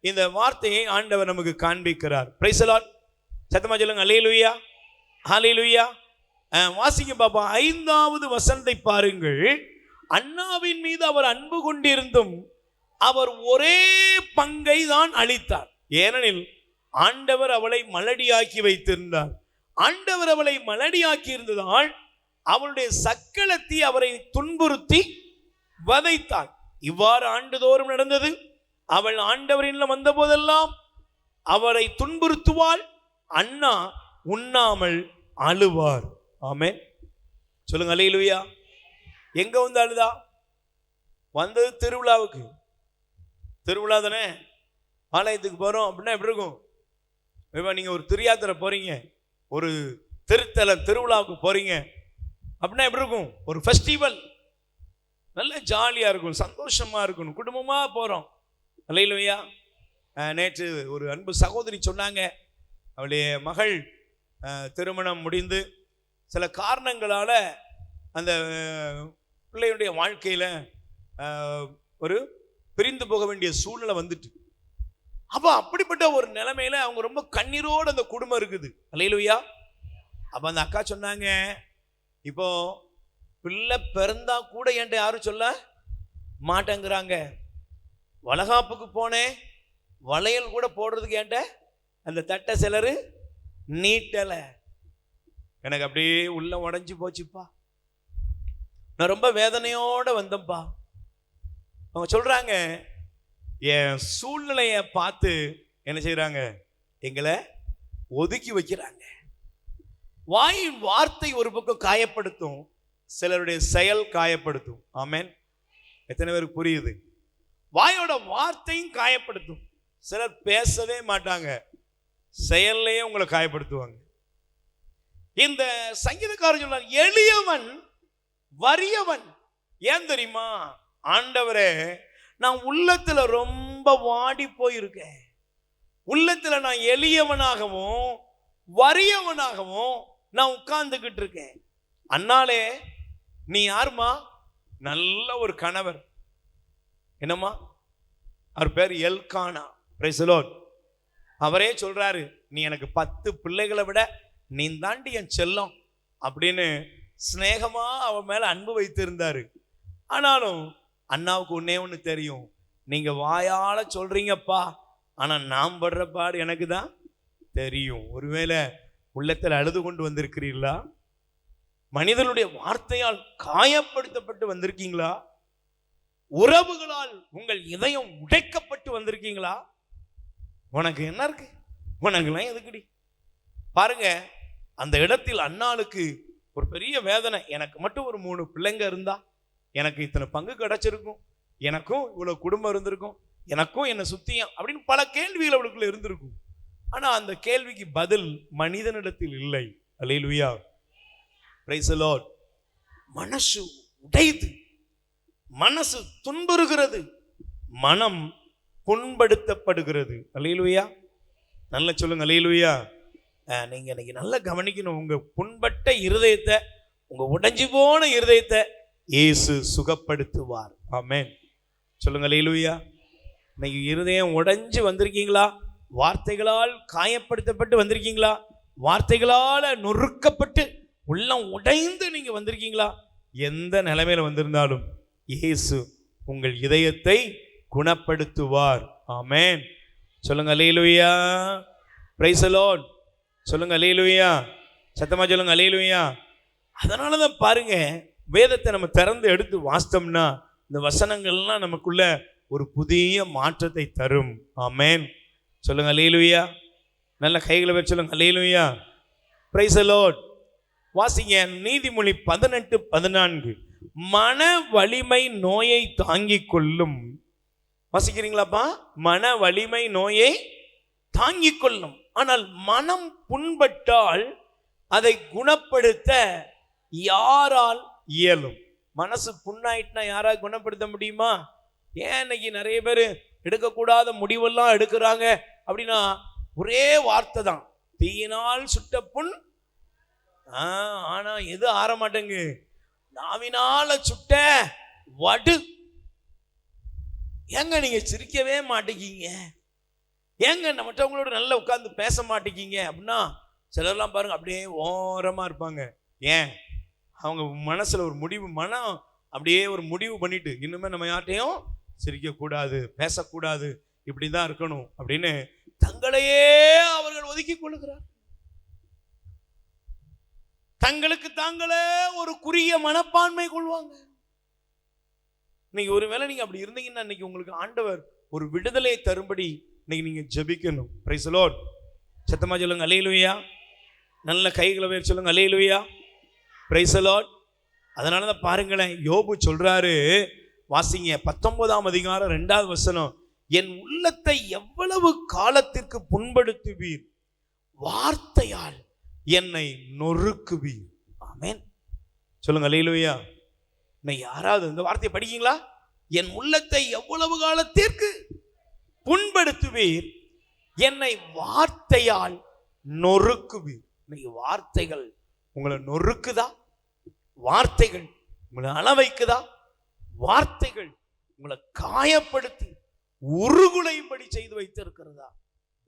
இந்த வார்த்தையை ஆண்டவர் நமக்கு காண்பிக்கிறார். Price the Lord. சத்தமா சொல்லுங்க அல்லேலூயா, ஹல்லேலூயா. வாசிங்க பாப்பா. 5வது வசனத்தை பாருங்கள். அன்னாவின் மீது அவர் அன்பு கொண்டிருந்தும் அவர் ஒரே பங்கை தான் அளித்தார், ஏனெனில் ஆண்டவர் அவளை மலடியாக்கி வைத்திருந்தார். ஆண்டவர் அவளை மலடியாக்கி இருந்ததால் அவளுடைய சக்களத்தி அவரை துன்புறுத்தி வதைத்தாள். இவ்வாறு ஆண்டுதோறும் நடந்தது. அவள் ஆண்டவரின் வந்த போதெல்லாம் அவரை துன்புறுத்துவாள். அண்ணா உண்ணாமல் அழுவார். ஆமென். சொல்லுங்க அல்லேலூயா. எங்க வந்து அழுதா? வந்தது திருவிழாவுக்கு. திருவிழா தானே, ஆலயத்துக்கு போறோம் அப்படின்னா எப்படி இருக்கும்? நீங்க ஒரு திருயாத்திரை போறீங்க, ஒரு திருத்தல திருவிழாவுக்கு போறீங்க அப்படின்னா எப்படி இருக்கும்? ஒரு ஃபெஸ்டிவல், நல்ல ஜாலியா இருக்கும், சந்தோஷமா இருக்கணும், குடும்பமா போறோம். அல்லேலூயா. நேற்று ஒரு அன்பு சகோதரி சொன்னாங்க, அவளுடைய மகள் திருமணம் முடிந்து சில காரணங்களால அந்த பிள்ளையுடைய வாழ்க்கையில ஒரு பிரிந்து போக வேண்டிய சூழ்நிலை வந்துட்டு, அப்ப அப்படிப்பட்ட ஒரு நிலைமையில அவங்க ரொம்ப கண்ணீரோடு அந்த குடும்பம் இருக்குது. அல்லேலூயா. அப்ப அந்த அக்கா சொன்னாங்க, இப்போ பிள்ளை பிறந்தா கூட என்கிட்ட யாரும் சொல்ல மாட்டேங்கிறாங்க. வளகாப்புக்கு போனேன், வளையல் கூட போடுறதுக்கு என்கிட்ட அந்த தட்டை சிலரு நீட்டல. எனக்கு அப்படியே உள்ள உடஞ்சி போச்சுப்பா. நான் ரொம்ப வேதனையோட வந்தேன்ப்பா. அவங்க சொல்றாங்க, என் சூழ்நிலைய பார்த்து என்ன செய்யறாங்க, எங்களை ஒதுக்கி வைக்கிறாங்க. வாயின் வார்த்தை ஒரு பக்கம் காயப்படுத்தும், சிலருடைய செயல் காயப்படுத்தும். ஆமென். எத்தனை பேருக்கு புரியுது? வாயோட வார்த்தையும் காயப்படுத்தும். சிலர் பேசவே மாட்டாங்க, செயல்லையே உங்களை காயப்படுத்துவாங்க. இந்த சங்கீதக்காரர் சொல்றார், எளியவன் வறியவன். ஏன் தெரியுமா? ஆண்டவரே, நான் உள்ளத்துல ரொம்ப வாடி போயிருக்கேன். உள்ளத்துல நான் எளியவனாகவும் வறியவனாகவும் நான் உட்கார்ந்துகிட்டு இருக்கேன். அண்ணாலே, நீ யாருமா? நல்ல ஒரு கணவர். என்னம்மா? அவர் பேர் எல்கானா. Price the Lord. அவரே சொல்றாரு, நீ எனக்கு 10 பிள்ளைகளை விட நீ தாண்டி என் செல்லம் அப்படின்னு ஸ்நேகமா அவன் மேல அன்பு வைத்திருந்தாரு. ஆனாலும் அண்ணாவுக்கு ஒன்னே ஒன்று தெரியும், நீங்க வாயால சொல்றீங்கப்பா, ஆனா நான் படுற பாடு எனக்கு தான் தெரியும். ஒருவேளை உள்ளத்தில் அழுது கொண்டு வந்திருக்கிறீர்களா? மனிதனுடைய வார்த்தையால் காயப்படுத்தப்பட்டு வந்திருக்கீங்களா? உறவுகளால் உங்கள் இதயம் உடைக்கப்பட்டு வந்திருக்கீங்களா? உனக்கு என்ன இருக்கு? உனக்குலாம் எதுக்குடி? பாருங்க, அந்த இடத்தில் அண்ணாளுக்கு ஒரு பெரிய வேதனை. எனக்கு மட்டும் ஒரு 3 பிள்ளைங்க இருந்தா எனக்கு இத்தனை பங்கு கிடைச்சிருக்கும், எனக்கும் இவ்வளவு குடும்பம் இருந்திருக்கும், எனக்கும் என்ன சுத்தியம் அப்படின்னு பல கேள்விகள் அவளுக்குள்ள இருந்திருக்கும். ஆனா அந்த கேள்விக்கு பதில் மனிதனிடத்தில் இல்லை. அல்லேலூயா. Praise the lord. மனசு உடையுது, மனசு துன்புறுகிறது, மனம் புண்படுத்தப்படுகிறது. அல்லேலூயா. நல்லா சொல்லுங்க அல்லேலூயா. நீங்க இன்னைக்கு நல்லா கவனிக்கணும். உங்க புண்பட்ட இருதயத்தை, உங்க உடைஞ்சு போன இருதயத்தை இயேசு சுகப்படுத்துவார். ஆமென். சொல்லுங்க அல்லேலூயா. இன்னைக்கு இருதயம் உடைஞ்சு வந்திருக்கீங்களா? வார்த்தைகளால் காயப்படுத்தப்பட்டு வந்திருக்கீங்களா? வார்த்தைகளால் நொறுக்கப்பட்டு உள்ளம் உடைந்து நீங்க வந்திருக்கீங்களா? எந்த நிலைமையில வந்திருந்தாலும் இயேசு உங்கள் இதயத்தை குணப்படுத்துவார். ஆமென். சொல்லுங்க அல்லேலூயா. Praise the lord. சொல்லுங்க அல்லேலூயா. சத்தமா சொல்லுங்க அல்லேலூயா. அதனால தான் பாருங்க, வேதத்தை நம்ம திறந்து எடுத்து வாசித்தோம்னா இந்த வசனங்கள்லாம் நமக்குள்ள ஒரு புதிய மாற்றத்தை தரும். ஆமென். சொல்லுங்க அல்லேலூயா. நல்ல கைகளை வச்சு சொல்லுங்க அல்லேலூயா. Praise the Lord. வாசிங்க நீதிமொழி 18:14. மன வலிமை நோயை தாங்கிக் கொள்ளும். வாசிக்கிறீங்களாப்பா? மன வலிமை நோயை தாங்கிக் கொள்ளும், ஆனால் மனம் புண்பட்டால் அதை குணப்படுத்த யாரால் இயலும்? மனசு புண்ணாயிட்டுனா யாரால் குணப்படுத்த முடியுமா? ஏன் இன்னைக்கு நிறைய பேர் எடுக்கக்கூடாத முடிவெல்லாம் எடுக்கிறாங்க அப்படின்னா ஒரே வார்த்தை தான், தீயினால் சுட்ட புண். ஆனா எது ஆற மாட்டேங்க? நாவினால சுட்ட வடு. ஏங்க நீங்க சிரிக்கவே மாட்டேங்கீங்க? ஏங்க மற்றவங்களோட நல்லா உட்கார்ந்து பேச மாட்டேங்கீங்க அப்படின்னா சிலர்லாம் பாருங்க அப்படியே ஓரமா இருப்பாங்க. ஏன்? அவங்க மனசுல ஒரு முடிவு, மனம் அப்படியே ஒரு முடிவு பண்ணிட்டு இன்னுமே நம்ம யார்ட்டையும் சிரிக்கக்கூடாது, பேசக்கூடாது, இப்படிதான் இருக்கணும் அப்படின்னு தங்களையே அவர்கள் ஒதுக்கி கொள்ளுகிறார். தங்களுக்கு தாங்களே ஒரு குறுகிய மனப்பான்மை கொள்வாங்க. இன்னைக்கு ஒருவேளை நீங்க அப்படி இருந்தீங்கன்னா இன்னைக்கு உங்களுக்கு ஆண்டவர் ஒரு விடுதலை தரும்படி இன்னைக்கு நீங்க ஜெபிக்கணும். Price the Lord. சத்தமா சொல்லுங்க அல்லேலூயா. நல்ல கைகளை வேறு சொல்லுங்க அல்லேலூயா. Praise the lord. அதனால தான் பாருங்களேன், யோபு சொல்றாரு, வாசிங்க 19ஆம் அதிகாரம் 2வது வசனம். என் உள்ளத்தை எவ்வளவு காலத்திற்கு புண்படுத்துவீர், வார்த்தையால் என்னை நொறுக்குவீர். ஆமென். சொல்லுங்க அல்லேலூயா. இன்னைக்கு யாராவது இந்த வார்த்தையை படிக்கீங்களா? என் உள்ளத்தை எவ்வளவு காலத்திற்கு புண்படுத்துவீர், என்னை வார்த்தையால் நொறுக்குவீர். இன்னைக்கு வார்த்தைகள் உங்களை நொறுக்குதா? வார்த்தைகள் உங்களை அள வைக்குதா? வார்த்தைகள் உங்களை காயப்படுத்தி உருகுலையும்படி செய்து வைத்திருக்கிறதா?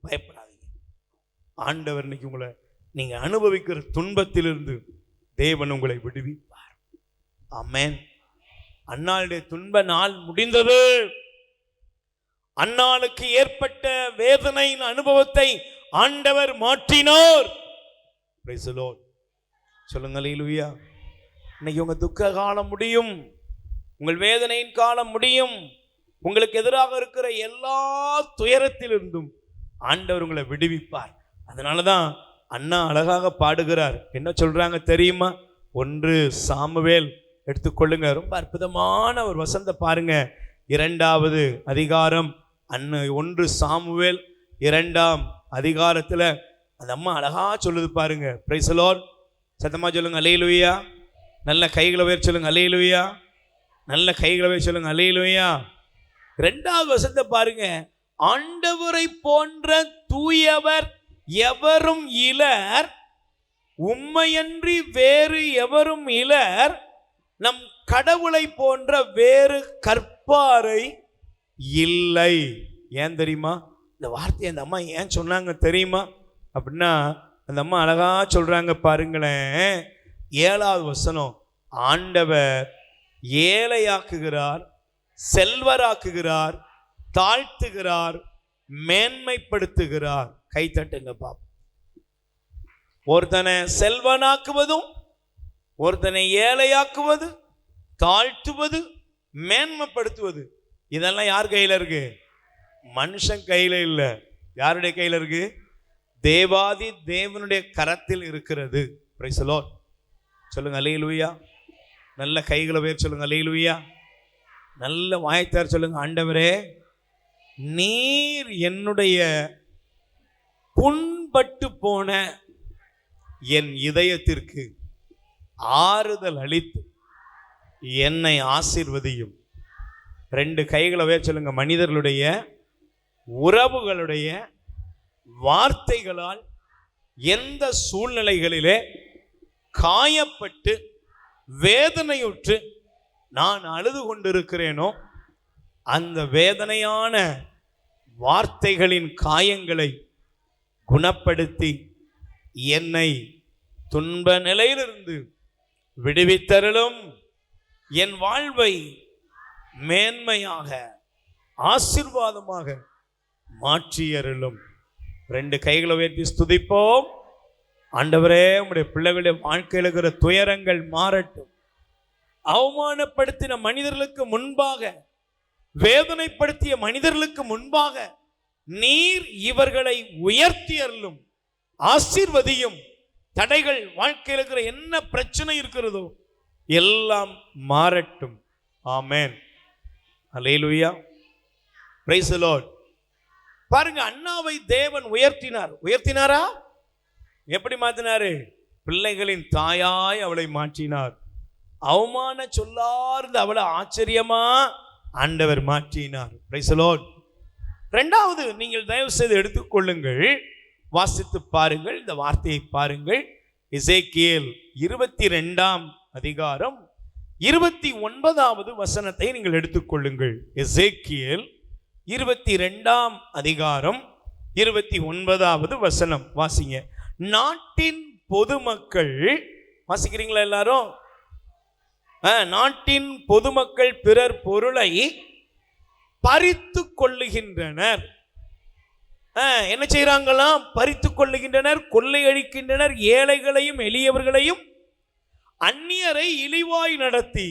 பயப்படாதீங்க. ஆண்டவர் இன்னைக்கு உங்களை நீங்க அனுபவிக்கிற துன்பத்திலிருந்து தேவன் உங்களை விடுவிப்பார். ஆமென். அன்னாளுடைய துன்ப நாள் முடிந்தது. அன்னாளுக்கு ஏற்பட்ட வேதனையின் அனுபவத்தை ஆண்டவர் மாற்றினார். Price the lord. சொல்லுங்க அல்லேலூயா. இன்னைக்கு உங்க துக்க காலம் முடியும், உங்கள் வேதனையின் காலம் முடியும். உங்களுக்கு எதிராக இருக்கிற எல்லா துயரத்திலிருந்தும் ஆண்டவர் உங்களை விடுவிப்பார். அதனாலதான் அண்ணா அழகாக பாடுகிறார். என்ன சொல்றாங்க தெரியுமா? 1 சாமுவேல் எடுத்துக்கொள்ளுங்க. ரொம்ப அற்புதமான ஒரு வசனத்தை பாருங்க. 2வது அதிகாரம் 1 சாமுவேல் 2ஆம் அதிகாரத்துல அந்த அம்மா அழகா சொல்லுது பாருங்க. Price the Lord. சத்தமா சொல்லுங்க அல்லேலூயா. நல்ல கைகளை உயர்த்தி சொல்லுங்க அல்லேலூயா. நல்ல கைகளை உயர்த்தி சொல்லுங்க அல்லேலூயா. 2வது வசனத்தை பாருங்க. ஆண்டவரை போன்ற தூயவர் எவரும் இலர், உம்மையன்றி வேறு எவரும் இலர், நம் கடவுளை போன்ற வேறு கற்பாரை இல்லை. ஏன் தெரியுமா? இந்த வார்த்தையை அந்த அம்மா ஏன் சொன்னாங்க தெரியுமா? அப்படின்னா அந்த அம்மா அழகா சொல்றாங்க பாருங்களேன். 7வது வசனம். ஆண்டவர் ஏழையாக்குகிறார், செல்வராக்குகிறார், தாழ்த்துகிறார், மேன்மைப்படுத்துகிறார். கை தட்டுங்க பாப்பா. ஒருத்தனை செல்வனாக்குவதும், ஒருத்தனை ஏழையாக்குவது, தாழ்த்துவது, மேன்மைப்படுத்துவது, இதெல்லாம் யார் கையில இருக்கு? மனுஷன் கையில இல்ல. யாருடைய கையில இருக்கு? தேவாதி தேவனுடைய கரத்தில் இருக்கிறது. Price the lord. சொல்லுங்க அல்லேலூயா. நல்ல கைகளை உயர்த்தி சொல்லுங்க அல்லேலூயா. நல்ல வாய்த்தார் சொல்லுங்க. ஆண்டவரே, நீர் என்னுடைய புண்பட்டு போன என் இதயத்திற்கு ஆறுதல் அளித்து என்னை ஆசீர்வதியும். 2 கைகளை உயர்த்தி சொல்லுங்க. மனிதர்களுடைய உறவுகளுடைய வார்த்தைகளால் எந்த சூழ்நிலைகளிலே காயப்பட்டு வேதனையுற்று நான் அழுது கொண்டிருக்கிறேனோ அந்த வேதனையான வார்த்தைகளின் காயங்களை குணப்படுத்தி என்னை துன்ப நிலையிலிருந்து விடுவித்தருளும். என் வாழ்வை மேன்மையாக ஆசீர்வாதமாக மாற்றியருளும். 2 கைகளை உயர்த்தி ஸ்துதிப்போம். ஆண்டவரே, உம்முடைய பிள்ளைகளுடைய வாழ்க்கையில் இருக்கிற துயரங்கள் மாறட்டும். அவமானப்படுத்தின மனிதர்களுக்கு முன்பாக, வேதனைப்படுத்திய மனிதர்களுக்கு முன்பாக நீர் இவர்களை உயர்த்தி அருளும், ஆசீர்வதியும். தடைகள், வாழ்க்கையில் இருக்கிற என்ன பிரச்சனை இருக்கிறதோ எல்லாம் மாறட்டும். Amen. Hallelujah. Praise the lord. பாருங்க, அன்னாவை தேவன் உயர்த்தினார். உயர்த்தினாரா? எப்படி மாத்தினாரு? பிள்ளைகளின் தாயாய் அவளை மாற்றினார். அவமான சொல்லார்ந்து அவளை ஆச்சரியமா ஆண்டவர் மாற்றினார். Price the Lord. 2வது, நீங்கள் தயவு செய்து எடுத்துக்கொள்ளுங்கள், வாசித்து பாருங்கள், இந்த வார்த்தையை பாருங்கள். எசேக்கியேல் 22ஆம் அதிகாரம் 29வது வசனத்தை நீங்கள் எடுத்துக்கொள்ளுங்கள். எசேக்கியேல் 22ஆம் அதிகாரம் 29வது வசனம் வாசிங்க. நாட்டின் பொதுமக்கள், வாசிக்கிறீங்களா எல்லாரும்? நாட்டின் பொதுமக்கள் பிறர் பொருளை பறித்து கொள்ளுகின்றனர். என்ன செய்யறாங்களாம்? பறித்து கொள்ளுகின்றனர், கொள்ளையடிக்கின்றனர், ஏழைகளையும் எளியவர்களையும் அந்நியரை இழிவாய் நடத்தி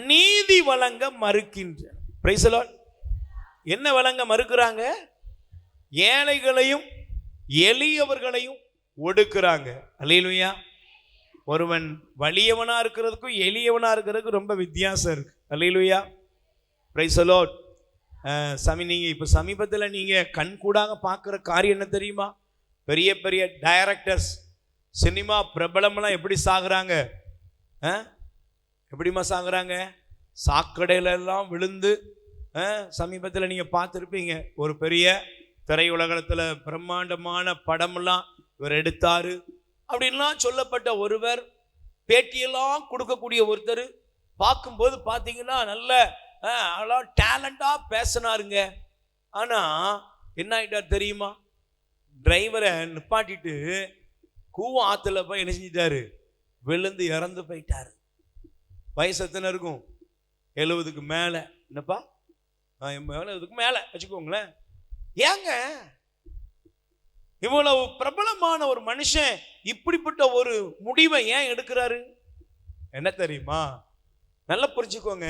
நீதி வழங்க மறுக்கின்றனர். Price the Lord. என்ன வழங்க மறுக்கிறாங்க? ஏழைகளையும் எளியவர்களையும் ஒடுக்குறாங்க. அல்லேலூயா. ஒருவன் வலியவனா இருக்கிறதுக்கும் எளியவனா இருக்கிறதுக்கும் ரொம்ப வித்தியாசம் இருக்கு. அல்லேலூயா. Praise the lord. நீங்க இப்ப சமீபத்தில் நீங்க கண்கூடாக பார்க்குற காரியம் என்ன தெரியுமா? பெரிய பெரிய டைரக்டர்ஸ், சினிமா பிரபலமெல்லாம் எப்படி சாகுறாங்க? எப்படிமா சாகுறாங்க? சாக்கடையில எல்லாம் விழுந்து. சமீபத்தில் நீங்க பார்த்துருப்பீங்க, ஒரு பெரிய திரையுலகத்தில் பிரம்மாண்டமான படமெல்லாம் இவர் எடுத்தாரு. அப்படின்லாம் சொல்லப்பட்ட ஒருவர், பேட்டியெல்லாம் கொடுக்கக்கூடிய ஒருத்தர், பார்க்கும்போது பார்த்தீங்கன்னா நல்ல டேலண்டாக பேசினாருங்க. ஆனால் என்ன ஆகிட்டார் தெரியுமா? டிரைவரை நிப்பாட்டிட்டு கூவம் ஆற்றுல போய் என்ன செஞ்சிட்டாரு? விழுந்து இறந்து போயிட்டாரு. வயசு எத்தனை இருக்கும்? 70க்கு மேலே. என்னப்பா 70க்கு மேலே வச்சுக்கோங்களேன். ஏங்க இவ்வளவு பிரபலமான ஒரு மனுஷன் இப்படிப்பட்ட ஒரு முடிவை ஏன் எடுக்கிறாரு? என்ன தெரியுமா? நல்லா புரிஞ்சுக்கோங்க.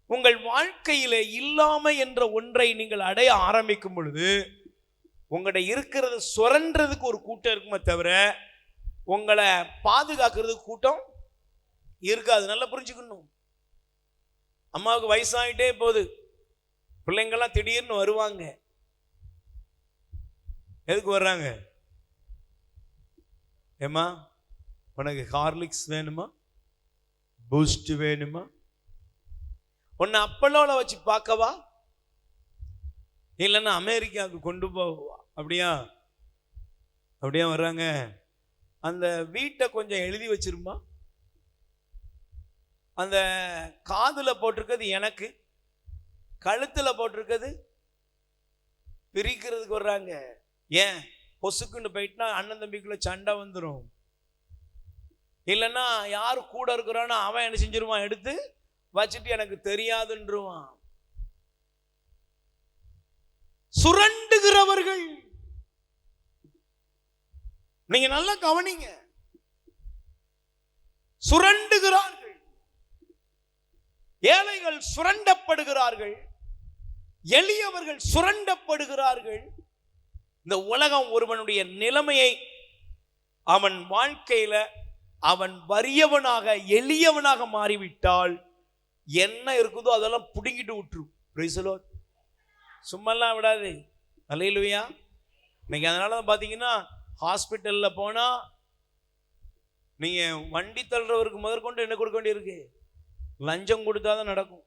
உங்கள் வாழ்க்கையில இல்லாமை என்ற ஒன்றை நீங்கள் அடைய ஆரம்பிக்கும் பொழுது உங்கள்கிட்ட இருக்கிறது சுரன்றதுக்கு ஒரு கூட்டம் இருக்குமே தவிர உங்களை பாதுகாக்கிறதுக்கு கூட்டம் இருக்காது. நல்லா புரிஞ்சுக்கணும். அம்மாவுக்கு வயசாகிட்டே போகுது, பிள்ளைங்கள்லாம் திடீர்னு வருவாங்க. எதுக்கு வர்றாங்க? ஏம்மா உனக்கு ஹார்லிக்ஸ் வேணுமா, பூஸ்ட் வேணுமா, உன்னை அப்பளோல வச்சு பார்க்கவா, இல்லைன்னா அமெரிக்காவுக்கு கொண்டு போவா? அப்படியா அப்படியா வர்றாங்க. அந்த வீட்டை கொஞ்சம் எழுதி வச்சிருமா, அந்த காதில் போட்டிருக்கிறது எனக்கு, கழுத்தில் போட்டிருக்கிறது பிரிக்கிறதுக்கு வர்றாங்க. ஏன்? பொசுக்குன்னு போயிட்டுனா அண்ணன் தம்பிக்குள்ள சண்டை வந்துடும். இல்லைன்னா யார் கூட இருக்கிறானோ அவன் என்ன செஞ்சிருவான், எடுத்து வச்சுட்டு எனக்கு தெரியாதுன்றுவான். சுரண்டுகிறவர்கள், நீங்க நல்லா கவனிங்க, சுரண்டுகிறார்கள். ஏழைகள் சுரண்டப்படுகிறார்கள், எளியவர்கள் சுரண்டப்படுகிறார்கள். இந்த உலகம் ஒருவனுடைய நிலைமையை, அவன் வாழ்க்கையில அவன் வறியவனாக எளியவனாக மாறிவிட்டால் என்ன இருக்குதோ அதெல்லாம் புடுங்கிட்டு விட்டுரும். Price the Lord. சும்மாலாம் விடாது. அல்லேலூயா. இன்னைக்கு அதனால தான் பார்த்தீங்கன்னா ஹாஸ்பிட்டலில் போனால் நீங்கள் வண்டி தள்ளுறவருக்கு முதற்கொண்டு என்ன கொடுக்க வேண்டியிருக்கு? லஞ்சம் கொடுத்தா தான் நடக்கும்.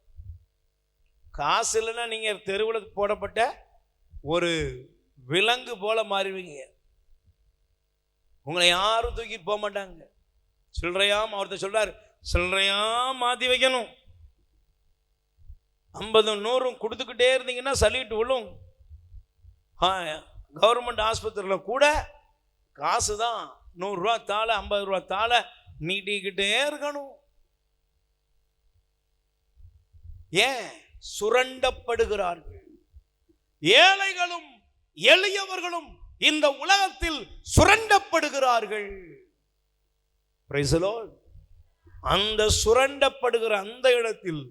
காசு இல்லைன்னா நீங்கள் தெருவில் போடப்பட்ட ஒரு விலங்கு போல மாறிடுவீங்க. உங்களை யாரும் தூக்கிட்டு போக மாட்டாங்க. சில்லறையாம் ஒருத்தர் சொல்றாரு, சில்லறையா மாற்றி வைக்கணும். 50 100 கொடுத்துக்கிட்டே இருந்தீங்கன்னா சல்லிட்டு விழும். கவர்மெண்ட் ஆஸ்பத்திரியில் கூட காசு தான் 100 ரூபா தாள 50 ரூபா தாள நீட்டிக்கிட்டே இருக்கணும். ஏன்? சுரண்டப்படுகிறார்கள். ஏழைகளும் எளியவர்களும் இந்த உலகத்தில் சுரண்டப்படுகிறார்கள். Price the Lord. அந்த சுரண்டப்படுகிற அந்த இடத்தில்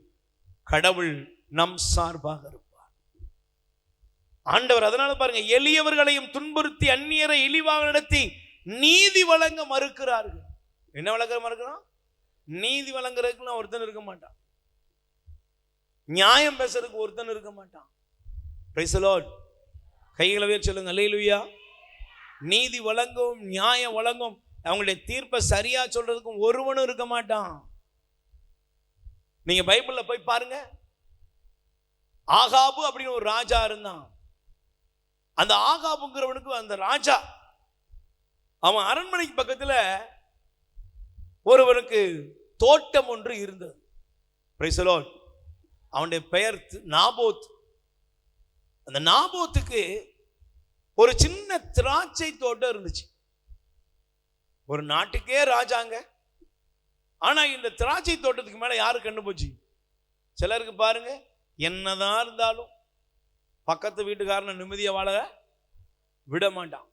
கடவுள் நம் சார்பாக இருப்பார். ஆண்டவர் அதனால பாருங்க, எளியவர்களையும் துன்புறுத்தி அந்நியரை இழிவாக நடத்தி நீதி வழங்க மறுக்கிறார்கள். என்ன வழங்க மறுக்கிறான்? நீதி வழங்குறதுக்கு ஒருத்தன் இருக்க மாட்டான், நியாயம் பேசுறதுக்கு ஒருத்தன் இருக்க மாட்டான். Price the Lord. கைகளை உயர்த்தி சொல்லுங்க அல்லேலூயா. நீதி வழங்கும், நியாயம் வழங்கும், அவங்களுடைய தீர்ப்பை சரியா சொல்றதுக்கும் ஒருவனும் இருக்க மாட்டான். நீங்க பைபிள்ல போய் பாருங்க. ஆகாபு அப்படின்னு ஒரு ராஜா இருந்தான். அந்த ஆகாபுங்கிறவனுக்கு அந்த ராஜா, அவன் அரண்மனைக்கு பக்கத்துல ஒருவனுக்கு தோட்டம் ஒன்று இருந்தது. Price the Lord. அவனுடைய பெயர் நாபோத். அந்த நாபோத்துக்கு ஒரு சின்ன திராட்சை தோட்டம் இருந்துச்சு. ஒரு நாட்டுக்கே ராஜாங்க. ஆனா இந்த திராட்சை தோட்டத்துக்கு மேல யாரு கண்ணு போச்சு? சிலருக்கு பாருங்க, என்னதான் இருந்தாலும் பக்கத்து வீட்டுக்காரனை நிம்மதியா வாழ விட மாட்டான்.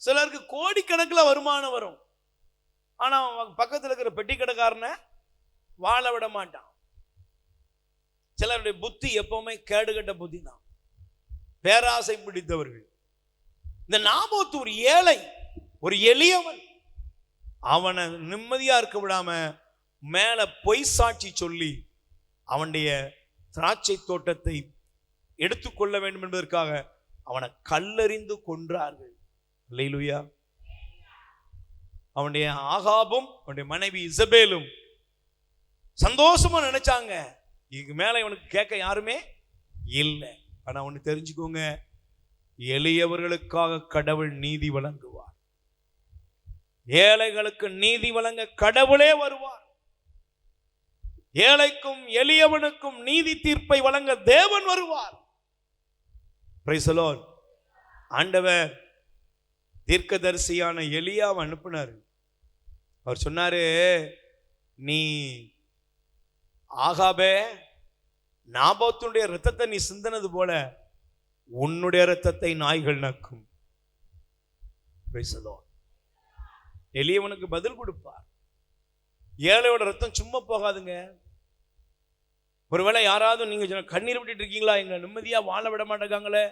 சிலருக்கு கோடிக்கணக்கில் வருமானம் வரும், ஆனா பக்கத்தில் இருக்கிற பெட்டி கடைக்காரனை வாழ விட மாட்டான். சிலருடைய புத்தி எப்பவுமே கேடுகட்ட புத்தி தான், பேராசை பிடித்தவர்கள். இந்த நாபோத்து ஒரு ஏழை, ஒரு எளியவன். அவனை நிம்மதியா இருக்க விடாம மேல பொய் சாட்சி சொல்லி அவனுடைய திராட்சை தோட்டத்தை எடுத்துக்கொள்ள வேண்டும் என்பதற்காக அவனை கல்லெறிந்து கொன்றார்கள். அல்லேலூயா. அவனுடைய ஆகாபும் அவனுடைய மனைவி இசபேலும் சந்தோஷமா நினைச்சாங்க, இதுக்கு மேல இவனுக்கு கேட்க யாருமே இல்லை. ஆனா ஒன்னு தெரிஞ்சுக்கோங்க, எளியவர்களுக்காக கடவுள் நீதி வழங்குவார். ஏழைகளுக்கு நீதி வழங்க கடவுளே வருவார். ஏழைக்கும் எளியவனுக்கும் நீதி தீர்ப்பை வழங்க தேவன் வருவார். Price the Lord. ஆண்டவர் தீர்க்கதரிசியான எலியாவை அனுப்பினார். அவர் சொன்னாரு, நீ ஆகாபே, நாபோத்துடைய இரத்தத்தை நீ சிந்தனது போல உன்னுடைய இரத்தத்தை நாய்கள் நக்கும். Price the Lord. எளியவனுக்கு பதில் கொடுப்பார். ஏழையோட ரத்தம் சும்மா போகாதுங்க. ஒருவேளை யாராவது நீங்க கண்ணீர் விட்டுட்டு இருக்கீங்களா, எங்களை நிம்மதியா வாழ விட மாட்டேங்காங்களே,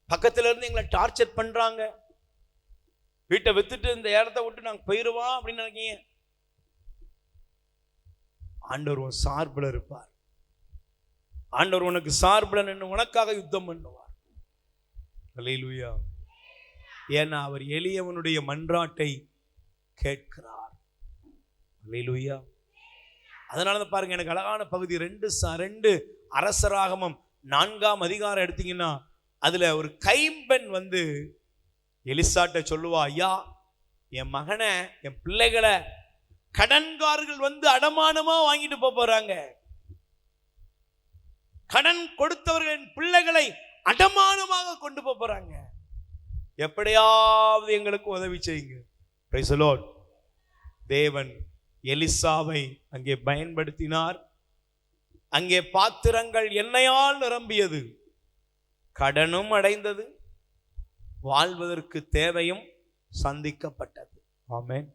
பக்கத்துல இருந்து எங்களை டார்ச்சர் பண்றாங்க, வீட்டை வித்துட்டு இந்த இடத்த விட்டு நாங்க போயிருவோம் அப்படின்னு நினைக்கீங்க, ஆண்டவர் உன் சார்பில் இருப்பார். ஆண்டவர் உனக்கு சார்பில் நின்று உனக்காக யுத்தம் பண்ணுவார். அல்லேலூயா. ஏன்னா அவர் எளியவனுடைய மன்றாட்டை கேட்கிறார். அல்லேலூயா. அதனால பாருங்க, எனக்கு அழகான பகுதி 2 அரசராகமம் 4ஆம் அதிகாரம் எடுத்தீங்கன்னா, அதுல ஒரு கைம்பெண் வந்து எலிசாட்ட சொல்லுவா, ஐயா, என் மகனை, என் பிள்ளைகளை கடன்காரர்கள் வந்து அடமானமா வாங்கிட்டு போறாங்க. கடன் கொடுத்தவர்களின் பிள்ளைகளை அடமானமாக கொண்டு போறாங்க. எப்படியாவது எங்களுக்கு உதவி செய்யுங்க. Price the Lord. தேவன் எலிசாவை அங்கே பயன்படுத்தினார். அங்கே பாத்திரங்கள் எண்ணெயால் நிரம்பியது, கடனும் அடைந்தது, வாழ்வதற்கு தேவையும் சந்திக்கப்பட்டது. ஆமென்.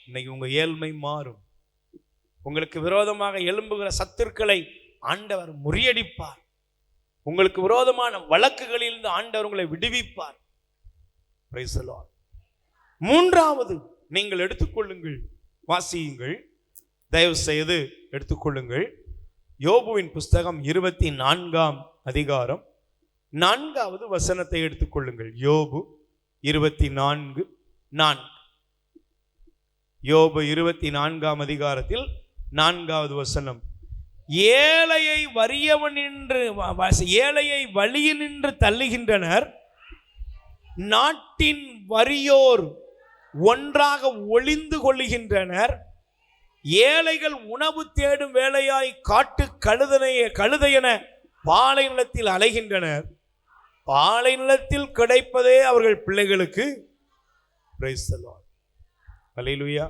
இன்னைக்கு உங்க ஏழ்மை மாறும். உங்களுக்கு விரோதமாக எழும்புகிற சத்துருக்களை ஆண்டவர் முறியடிப்பார். உங்களுக்கு விரோதமான வழக்குகளில் இருந்து ஆண்டவர் உங்களை விடுவிப்பார். Praise the lord. 3வது நீங்கள் எடுத்துக்கொள்ளுங்கள், வாசியுங்கள், தயவு செய்து எடுத்துக்கொள்ளுங்கள். யோபுவின் புஸ்தகம் 24ஆம் அதிகாரம் 4வது வசனத்தை எடுத்துக்கொள்ளுங்கள். யோபு 24:4. யோபு 24ஆம் அதிகாரத்தில் 4வது வசனம். ஏழையை வழியினின்று தள்ளுகின்றனர், நாட்டின் வறியோர் ஒன்றாக ஒளிந்து கொள்ளுகின்றனர். ஏழைகள் உணவு தேடும் வேலையாய் காட்டு கழுதையென பாலை நிலத்தில் அலைகின்றனர். பாலை நிலத்தில் கிடைப்பதே அவர்கள் பிள்ளைகளுக்கு. Praise the lord. அல்லேலூயா.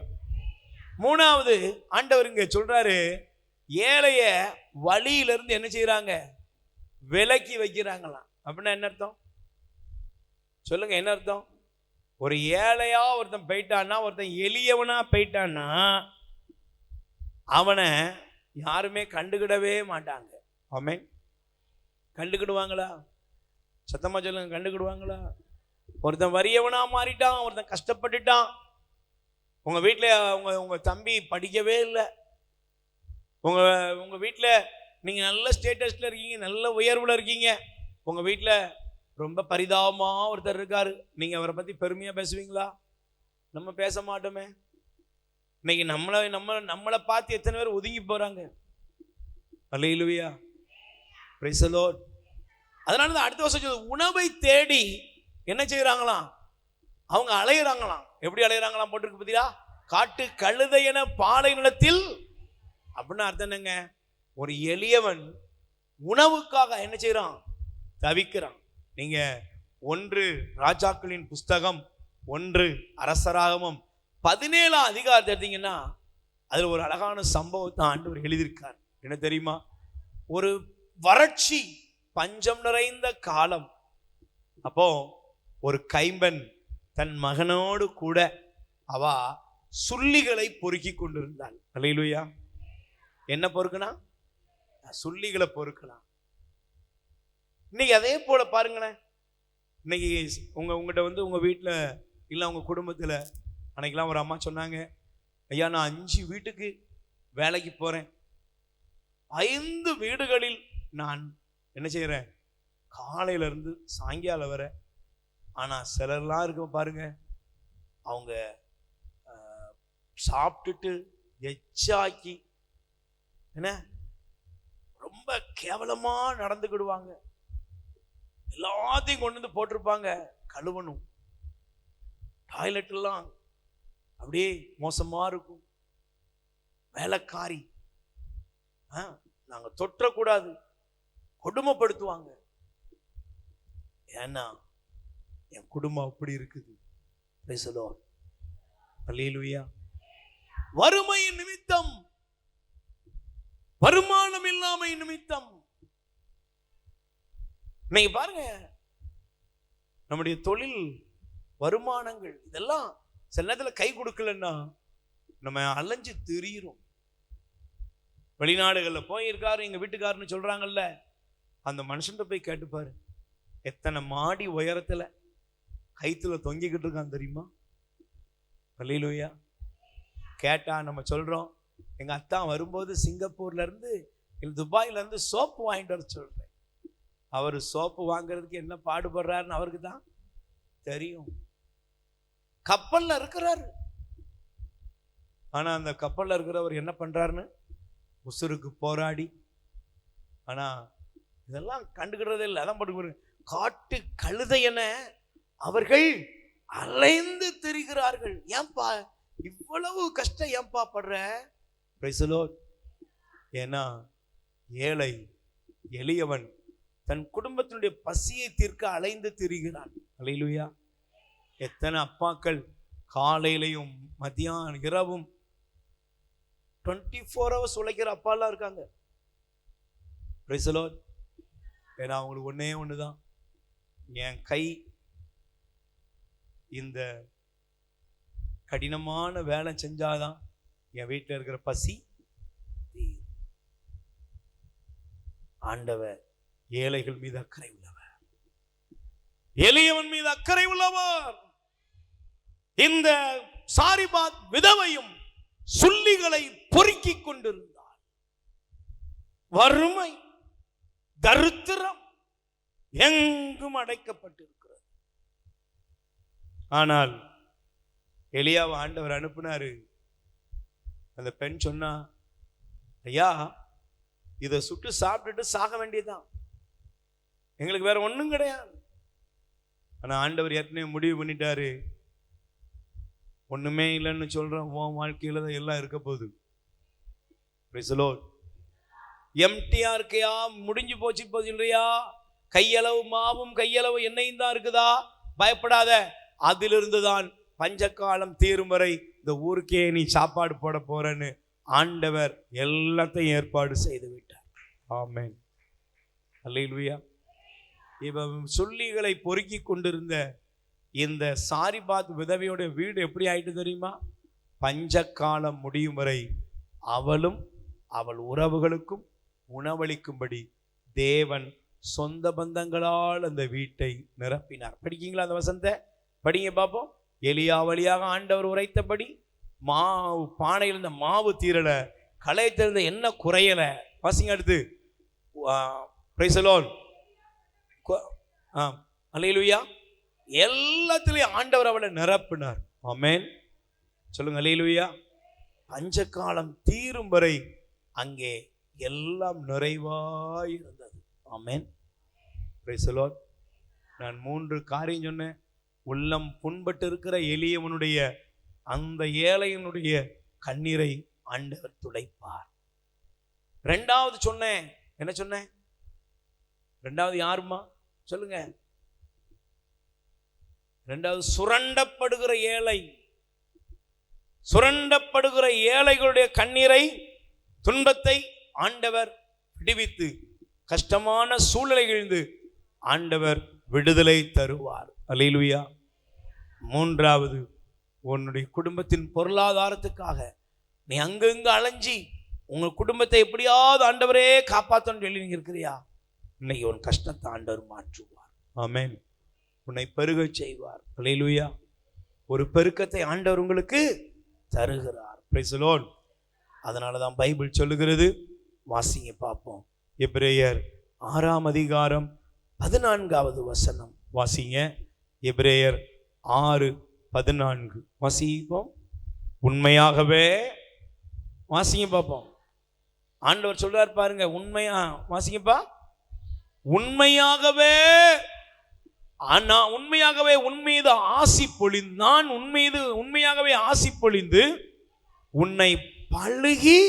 3வது ஆண்டவர் இங்க சொல்றாரு, ஏழைய வழியிலிருந்து என்ன செய்யறாங்க, விலக்கி வைக்கிறாங்களாம். அப்படின்னா என்ன அர்த்தம் சொல்லுங்க? என்ன அர்த்தம்? ஒரு ஏழையா ஒருத்தன் போயிட்டான்னா, ஒருத்தன் எளியவனா போயிட்டான்னா, அவனை யாருமே கண்டுக்கிடவே மாட்டாங்க. ஆமென். கண்டுக்கிடுவாங்களா? சத்தமா சொல்லுங்க, கண்டுக்கிடுவாங்களா? ஒருத்தன் வறியவனா மாறிட்டான், ஒருத்தன் கஷ்டப்பட்டுட்டான். உங்க வீட்டில் உங்க தம்பி படிக்கவே இல்லை, உங்க வீட்டில் நீங்க நல்ல ஸ்டேட்டஸ்ல இருக்கீங்க, நல்ல உயர்வுல இருக்கீங்க, உங்க வீட்டில் ரொம்ப பரிதாபமா ஒருத்தர் இருக்காரு, நீங்க அவரை பத்தி பெருமையா பேசுவீங்களா? நம்ம பேச மாட்டோமே. இன்னைக்கு நம்மளை பார்த்து எத்தனை பேர் ஒதுங்கி போறாங்க. அல்லேலூயா. Praise the lord. அதனால தான் அடுத்த வருஷம் உணவை தேடி என்ன செய்யறாங்களாம், அவங்க அலையிறாங்களாம். எப்படி அலையிறாங்களாம் போட்டிருக்கு பார்த்தீங்களா? காட்டு கழுதையென பாலை நிலத்தில். அப்படின்னு அர்த்தம் என்னங்க? ஒரு எளியவன் உணவுக்காக என்ன செய்யறான், தவிக்கிறான். நீங்க 1 ராஜாக்களின் புஸ்தகம் 1 அரசராகமம் 17ஆம் அதிகாரத்தை எடுத்தீங்கன்னா, அதுல ஒரு அழகான சம்பவத்தை ஆண்டவர் எழுதியிருக்கார். என்ன தெரியுமா? ஒரு வறட்சி, பஞ்சம் நிறைந்த காலம். அப்போ ஒரு கைம்பெண் தன் மகனோடு கூட அவ சுள்ளிகளை பொறுக்கி கொண்டிருந்தாள். அல்லேலூயா. என்ன பொறுக்குனா? சுள்ளிகளை பொறுக்கலாம். இன்னைக்கு அதே போல பாருங்களேன். இன்னைக்கு உங்ககிட்ட வந்து உங்க வீட்டில் இல்லை உங்க குடும்பத்தில் அன்னைக்கெல்லாம் ஒரு அம்மா சொன்னாங்க, ஐயா நான் 5 வீட்டுக்கு வேலைக்கு போறேன், 5 வீடுகளில் நான் என்ன செய்யறேன், காலையில இருந்து சாயங்காலம் வர. ஆனா சிலர்லாம் இருக்க பாருங்க, அவங்க சாப்பிட்டுட்டு எச்சாக்கி என்ன ரொம்ப கேவலமா நடந்துக்கிடுவாங்க. எல்லாத்தையும் கொண்டு வந்து போட்டிருப்பாங்க, கழுவணும். டாய்லெட்லாம் அப்படியே மோசமா இருக்கும். வேலைக்காரி நாங்க தொற்றக்கூடாது, கொடுமைப்படுத்துவாங்க. ஏன்னா என் குடும்பம் அப்படி இருக்குது. அல்லேலூயா. வறுமையின் நிமித்தம், வருமானம் இல்லாமை நிமித்தம். நீங்க பாருங்க, நம்முடைய தொழில் வருமானங்கள் இதெல்லாம் சில நேரத்தில் கை கொடுக்கலன்னா நம்ம அலைஞ்சு திரியிறோம். வெளிநாடுகளில் போயிருக்காரு எங்க வீட்டுக்காரன்னு சொல்றாங்கல்ல, அந்த மனுஷன் போய் கேட்டுப்பாரு, எத்தனை மாடி உயரத்துல கைத்துல தொங்கிக்கிட்டு இருக்கான் தெரியுமா? அல்லேலூயா. கேட்டா நம்ம சொல்றோம், எங்க அத்தா வரும்போது சிங்கப்பூர்ல இருந்து துபாயில இருந்து சோப்பு வாங்கிட்டு வர சொல்றேன். அவர் சோப்பு வாங்குறதுக்கு என்ன பாடுபடுறாருன்னு அவருக்கு தான் தெரியும். கப்பல்ல இருக்கிறாரு, ஆனா அந்த கப்பல்ல இருக்கிறவர் என்ன பண்றாருன்னு உசுருக்கு போராடி, ஆனா இதெல்லாம் கண்டுக்கிறதே இல்லை. அதான் போட்டு காட்டு கழுதை என அவர்கள் அலைந்து திரிகிறார்கள். ஏன்பா இவ்வளவு கஷ்டம் ஏன்பா படுற? Price the Lord. ஏன்னா ஏழை எளியவன் தன் குடும்பத்தினுடைய பசியை தீர்க்க அலைந்து திரிகிறான். அல்லேலூயா. எத்தனை அப்பாக்கள் காலையிலையும் மத்தியானம் இரவும் 24 hours உழைக்கிற அப்பாலாம் இருக்காங்க. Price the Lord. ஏன்னா அவங்களுக்கு ஒன்னே ஒண்ணுதான், என் கை இந்த கடினமான வேலை செஞ்சாதான் என் வீட்டில் இருக்கிற பசி தீரும். ஆண்டவர் ஏழைகள் மீது அக்கறை உள்ளவர், எளியவன் மீது அக்கறை உள்ளவர். இந்த சாரிபாத் விதவையும் சுள்ளிகளை பொறுக்கிக் கொண்டிருந்தார். வறுமை தரித்திரம் எங்கும் அடைக்கப்பட்டிருக்கிறது. ஆனால் எலியாவை ஆண்டவர் அனுப்பினாரு. அந்த பெண் சொன்னா, ஐயா இதை சுட்டு சாப்பிட்டுட்டு சாக வேண்டியதுதான், எங்களுக்கு வேற ஒண்ணும் கிடையாது. ஆனா ஆண்டவர் ஏற்கனவே முடிவு பண்ணிட்டாரு, ஒண்ணுமே இல்லைன்னு சொல்றேன், உன் வாழ்க்கையில தான் எல்லாம் இருக்க போகுது. Praise the lord. எம்டியா இருக்கையா, முடிஞ்சு போச்சு போதில்லையா, கையளவு மாவும் கையளவு எண்ணெயும் தான் இருக்குதா, பயப்படாத, அதிலிருந்து தான் பஞ்சகாலம் தீரும் வரை இந்த ஊருக்கே நீ சாப்பாடு போட போறன்னு ஆண்டவர் எல்லாத்தையும் ஏற்பாடு செய்து விட்டார். ஆமென். அல்லேலூயா. இவன் சொல்லிகளை பொறுக்கி கொண்டிருந்த இந்த சாரிபாத் விதவையோட வீடு எப்படி ஆயிட்டு தெரியுமா? பஞ்சகாலம் முடியும் வரை அவளும் அவள் உறவுகளுக்கும் உணவளிக்கும்படி தேவன் சொந்த பந்தங்களால் அந்த வீட்டை நிரப்பினார். படிக்கீங்களா அந்த வசனத்தை? படிங்க பார்ப்போம். எலியா வழியாக ஆண்டவர் உரைத்தபடி மாவு பானையில் இருந்த மாவு தீரல, களையத்திருந்த என்ன குறையல. வாசிங்க அடுத்து. Praise the lord. அல்லேலூயா. எல்லாத்திலையும் ஆண்டவர் அவளை நிரப்பினார். ஆமென். சொல்லுங்க அல்லேலூயா. பஞ்சகாலம் தீரும் வரை அங்கே எல்லாம் நிறைவாய் இருந்தது. ஆமென். Praise the lord. நான் 3 காரியம் சொன்னேன். உள்ளம் புண்பட்டு இருக்கிற எளியவனுடைய அந்த ஏழையனுடைய கண்ணீரை ஆண்டவர் துடைப்பார். 2வது சொன்னேன், என்ன சொன்னேன்? 2வது யாருமா சொல்லுங்க? 2வது சுரண்டப்படுகிற ஏழை. சுரண்டப்படுகிற ஏழைகளுடைய கண்ணீரை, துன்பத்தை ஆண்டவர் விடுவித்து கஷ்டமான சூழ்நிலைகளிலிருந்து ஆண்டவர் விடுதலை தருவார். அல்லேலூயா. 3வது, உன்னுடைய குடும்பத்தின் பொருளாதாரத்துக்காக நீ அங்கங்க அலைஞ்சி உங்க குடும்பத்தை எப்படியாவது ஆண்டவரே காப்பாற்றணும்னு சொல்லி நீங்க இருக்கிறியா, இன்னைக்கு உன் கஷ்டத்தை ஆண்டவர் மாற்றுவார். ஆமென். உன்னை பெருக செய்வார். அல்லேலூயா. ஒரு பெருக்கத்தை ஆண்டவர் உங்களுக்கு தருகிறார். Price the Lord. அதனாலதான் பைபிள் சொல்லுகிறது, வாசிங்க பார்ப்போம். எபிரேயர் 6ஆம் அதிகாரம் 14வது வசனம் வாசிங்க. எபிரேயர் 6:14 வாசிப்போம். உண்மையாகவே வாசிங்க பார்ப்போம். ஆண்டவர் சொல்றார் பாருங்க, உண்மையா வாசிங்கப்பா. உண்மையாகவே நான் உண்மையாகவே உன்மீது ஆசி பொழிந்து நான் உண்மையாகவே ஆசி பொழிந்து உன்னை பழுகி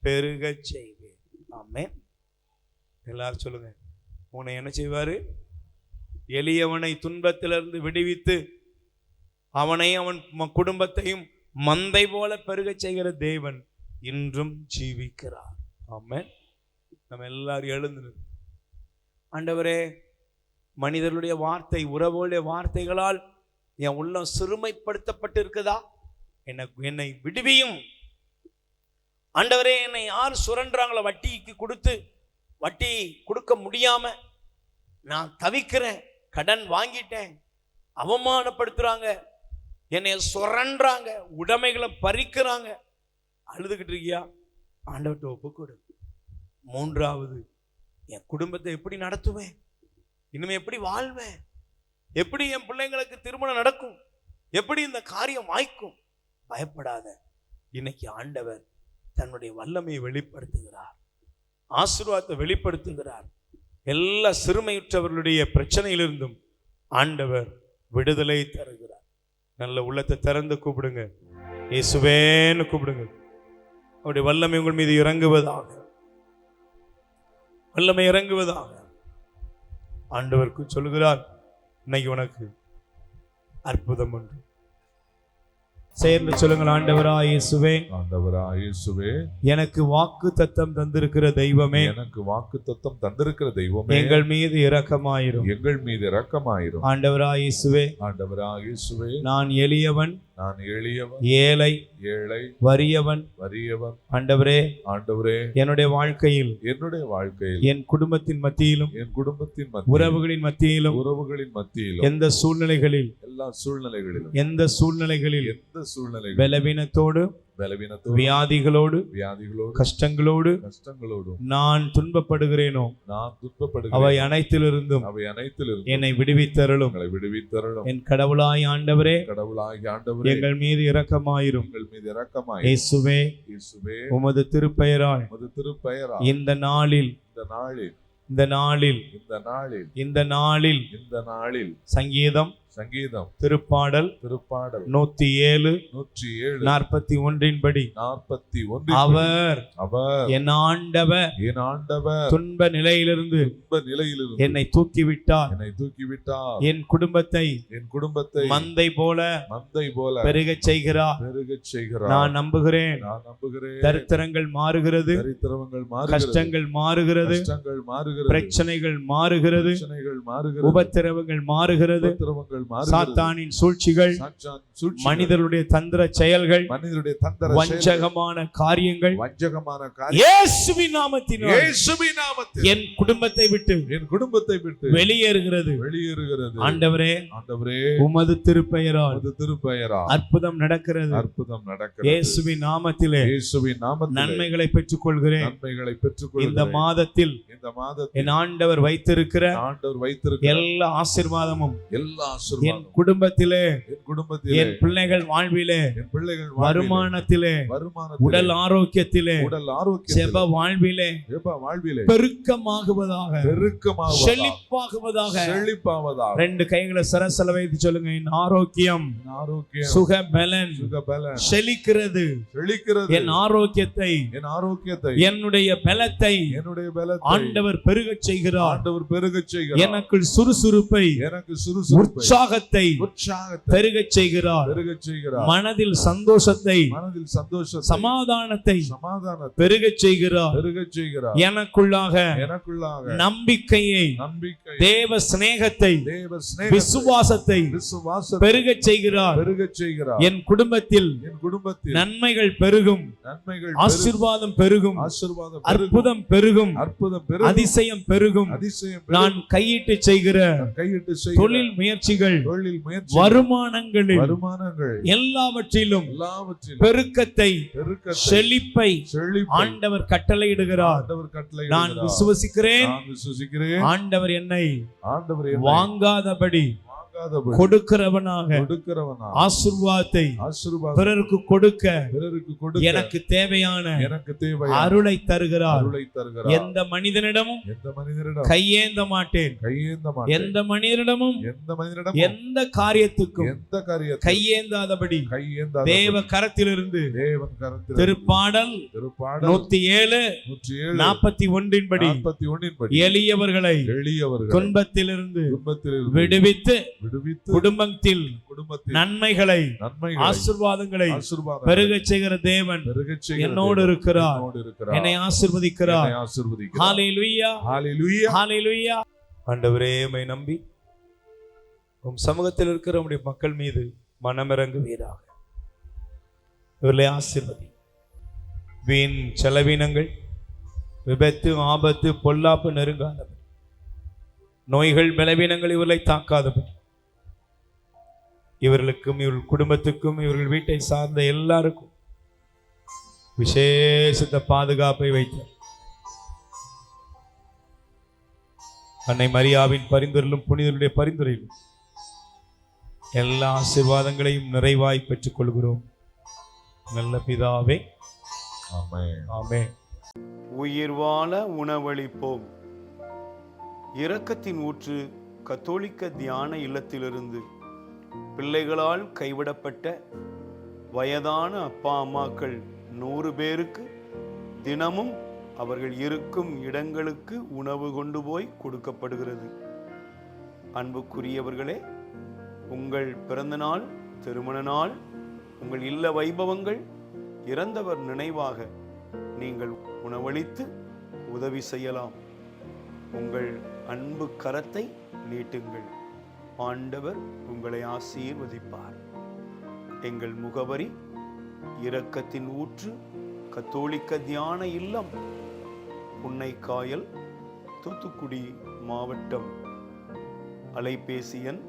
பெருகச் செய்வேன். ஆமென். எல்லாரும் சொல்லுங்க. உன்னை என்ன செய்வாரு? எளியவனை துன்பத்திலிருந்து விடுவித்து அவனை அவன் குடும்பத்தையும் மந்தை போல பெருகச் செய்கிற தேவன் இன்றும் ஜீவிக்கிறார். ஆமென். நம்ம எல்லாரும் எழுந்து, ஆண்டவரே, மனிதர்களுடைய வார்த்தை, உறவுடைய வார்த்தைகளால் என் உள்ளம் சிறுமைப்படுத்தப்பட்டு இருக்குதா? என்னை விடுவியும். ஆண்டவரே, என்னை யார் சுரண்டாங்களோ, வட்டிக்கு கொடுத்து வட்டி கொடுக்க முடியாம நான் தவிக்கிறேன், கடன் வாங்கிட்டேன், அவமானப்படுத்துறாங்க, என்னை சுரண்டாங்க, உடைமைகளை பறிக்கிறாங்க, அழுதுகிட்டு இருக்கியா? ஆண்டவர்கிட்ட ஒப்புக்கொடு. மூன்றாவது, என் குடும்பத்தை எப்படி நடத்துவேன்? இனிமே எப்படி வாழ்வேன்? எப்படி என் பிள்ளைங்களுக்கு திருமணம் நடக்கும்? எப்படி இந்த காரியம் வாய்க்கும்? பயப்படாத. இன்னைக்கு ஆண்டவர் தன்னுடைய வல்லமையை வெளிப்படுத்துகிறார், ஆசீர்வாதத்தை வெளிப்படுத்துகிறார். எல்லா சிறுமையுற்றவர்களுடைய பிரச்சனையிலிருந்தும் ஆண்டவர் விடுதலை தருகிறார். நல்ல உள்ளத்தை திறந்து கூப்பிடுங்க, இயேசுவேன்னு கூப்பிடுங்க. அவருடைய வல்லமை உங்கள் மீது இறங்குவதாக, வல்லமை இறங்குவதாக. ஆண்டவருக்கு சொல்லுகிறார், இன்னைக்கு உனக்கு அற்புதம் ஒன்று சேர்ந்து சொல்லுங்கள். ஆண்டவராய் இயேசுவே, ஆண்டவராய் இயேசுவே, எனக்கு வாக்கு தத்தம் தந்திருக்கிற தெய்வமே, எனக்கு வாக்கு தத்தம் தந்திருக்கிற தெய்வமே, எங்கள் மீது இரக்கமாயிரும், எங்கள் மீது இரக்கமாயிரும். ஆண்டவராய் இயேசுவே, ஆண்டவராய் இயேசுவே, நான் எளியவன், நான் எளியவன், ஏழை, ஏழை, வறியவன். வறியவன். ஆண்டவரே, ஆண்டவரே, என்னுடைய வாழ்க்கையில், என்னுடைய வாழ்க்கையில், என் குடும்பத்தின் மத்தியிலும், என் குடும்பத்தின் மத்தியிலும், உறவுகளின் மத்தியிலும், உறவுகளின் மத்தியிலும், எந்த சூழ்நிலைகளில், எல்லா சூழ்நிலைகளிலும், எந்த சூழ்நிலைகளில், எந்த சூழ்நிலைகளிலும், பலவீனத்தோடு, வியாதிகளோடு, கஷ்டங்களோடு நான் துன்பப்படுகிறேனோ, அவை அனைத்திலிருந்தும் என்னை விடுவித்தருளும். என் கடவுளாய் ஆண்டவரே, எங்கள் மீது இரக்கமாயிரும். இயேசுவே, உமது திருப்பெயரால் இந்த நாளில் சங்கீதம் திருப்பாடல் 107:41 படி அவர் என் ஆண்டவர் துன்ப நிலையிலிருந்து என்னை தூக்கிவிட்டார், என் குடும்பத்தை மந்தை போல பெருகச் செய்கிறார். நான் நம்புகிறேன், தரித்திரங்கள் மாறுகிறது, கஷ்டங்கள் மாறுகிறது, பிரச்சனைகள் மாறுகிறது, உபத்திரவங்கள் மாறுகிறது, சாத்தானின் சூழ்ச்சிகள், மனிதருடைய தந்திர செயல்கள், வஞ்சகமான காரியங்கள் இயேசுவின் நாமத்தினால் என் குடும்பத்தை விட்டு வெளியேறுகிறது. ஆண்டவரே, உமது திருப்பெயரால் அற்புதம் நடக்கிறது. இயேசுவின் நாமத்திலே நன்மைகளை பெற்றுக் கொள்கிறேன். இந்த மாதத்தில் என் ஆண்டவர் வைத்திருக்கிற எல்லா ஆசீர்வாதமும் என் குடும்பத்திலே, என் பிள்ளைகள் வாழ்விலே, வருமானத்திலே, உடல் ஆரோக்கியத்திலே, செப வாழ்விலே பெருக்கமாகுவதாக, செழிப்பாகுவதாக. 2 கைகளை சரசல வைத்து சொல்லுங்க. என் ஆரோக்கியம் சுக பலன் செழிக்கிறது. என் ஆரோக்கியத்தை, என்னுடைய பலத்தை ஆண்டவர் பெருகச் செய்கிறார். எனக்குள் சுறுசுறுப்பை, உற்சாகத்தை பெருகச் செய்கிறார். மனதில் சந்தோஷத்தை, சமாதானத்தை பெருகச் செய்கிறார். எனக்குள்ளாக நம்பிக்கையை, தேவ சிநேகத்தை, விசுவாசத்தை பெருகச் செய்கிறார். என் குடும்பத்தில் நன்மைகள் பெருகும், ஆசீர்வாதம் பெருகும், அற்புதம் பெருகும், அதிசயம் பெருகும். நான் கையிட்டு செய்கிற தொழில் முயற்சிகள், வருமானங்களில் எல்லாவற்றிலும் பெருக்கத்தை, செழிப்பை ஆண்டவர் கட்டளையிடுகிறார். நான் விசுவசிக்கிறேன். ஆண்டவர் என்னை வாங்காதபடி இல்லாதபடி கொடுக்கிறவனாக கொடுக்கிறவனாக ஆசீர்வாதத்தை ஆசீர்வாதம் பிறருக்கு கொடுக்க பிறருக்கு கொடுக்க எனக்கு தேவையான எனக்கு தேவையான அருளை தருகிறார். அருளை தருகிறார். எந்த மனிதனிடமும் எந்த மனிதனிடம் கையேந்த மாட்டேன். கையேந்த மாட்டேன். எந்த மனிதனிடமும் எந்த மனிதனிடம் எந்த காரியத்துக்கும் எந்த காரியத்தை கையேந்தாதபடி கையேந்த தேவ கரத்திலிருந்து தேவன் கரத்தில் திருப்பாடல் திருப்பாடல் 107 41 படி 41 படி எளியவர்களை துன்பத்திலிருந்து விடுவித்து குடும்பத்தில் நன்மைகளை ஆசீர்வாதங்களை பெருகச் செய்கிற தேவன் என்னோடு இருக்கிறார், என்னை ஆசீர்வதிக்கிறார். ஹல்லேலூயா, ஹல்லேலூயா, ஹல்லேலூயா. ஆண்டவரே, உம்மை நம்பி உம் சமூகத்தில் இருக்கிற உம்முடைய மக்கள் மீது மனமிறங்குவீராக. இவர்களை ஆசீர்வதி. வீண் செலவினங்கள், விபத்து, ஆபத்து, பொல்லாப்பு நெருங்காதபடி, நோய்கள், பலவீனங்கள் இவர்களை தாக்காதபடி, இவர்களுக்கும் இவர்கள் குடும்பத்துக்கும் இவர்கள் வீட்டை சார்ந்த எல்லாருக்கும் விசேஷத்த பாதுகாப்பை வைத்தார். அன்னை மரியாவின் பரிந்துரையிலும் புனிதருடைய பரிந்துரையிலும் எல்லா ஆசீர்வாதங்களையும் நிறைவாய் பெற்றுக் கொள்கிறோம். நல்ல பிதாவே, ஆமென். ஆமென். உயிர் வாழ உணவளிப்போம். இரக்கத்தின் ஊற்று கத்தோலிக்க தியான இல்லத்திலிருந்து பிள்ளைகளால் கைவிடப்பட்ட வயதான அப்பா அம்மாக்கள் 100 பேருக்கு தினமும் அவர்கள் இருக்கும் இடங்களுக்கு உணவு கொண்டு போய் கொடுக்கப்படுகிறது. அன்புக்குரியவர்களே, உங்கள் பிறந்த நாள், திருமண நாள், உங்கள் இல்ல வைபவங்கள், இறந்தவர் நினைவாக நீங்கள் உணவளித்து உதவி செய்யலாம். உங்கள் அன்பு கரத்தை நீட்டுங்கள். ஆண்டவர் உங்களை ஆசீர்வதிப்பார். எங்கள் முகவரி: இரக்கத்தின் ஊற்று கத்தோலிக்க தியான இல்லம், புன்னைக்காயல், தூத்துக்குடி மாவட்டம். அலைபேசி எண்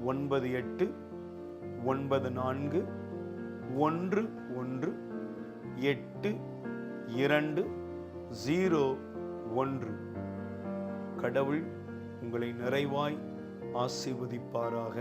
98118201. கடவுள் உங்களை நிறைவாய் ஆசீர்வதிப்பாராக.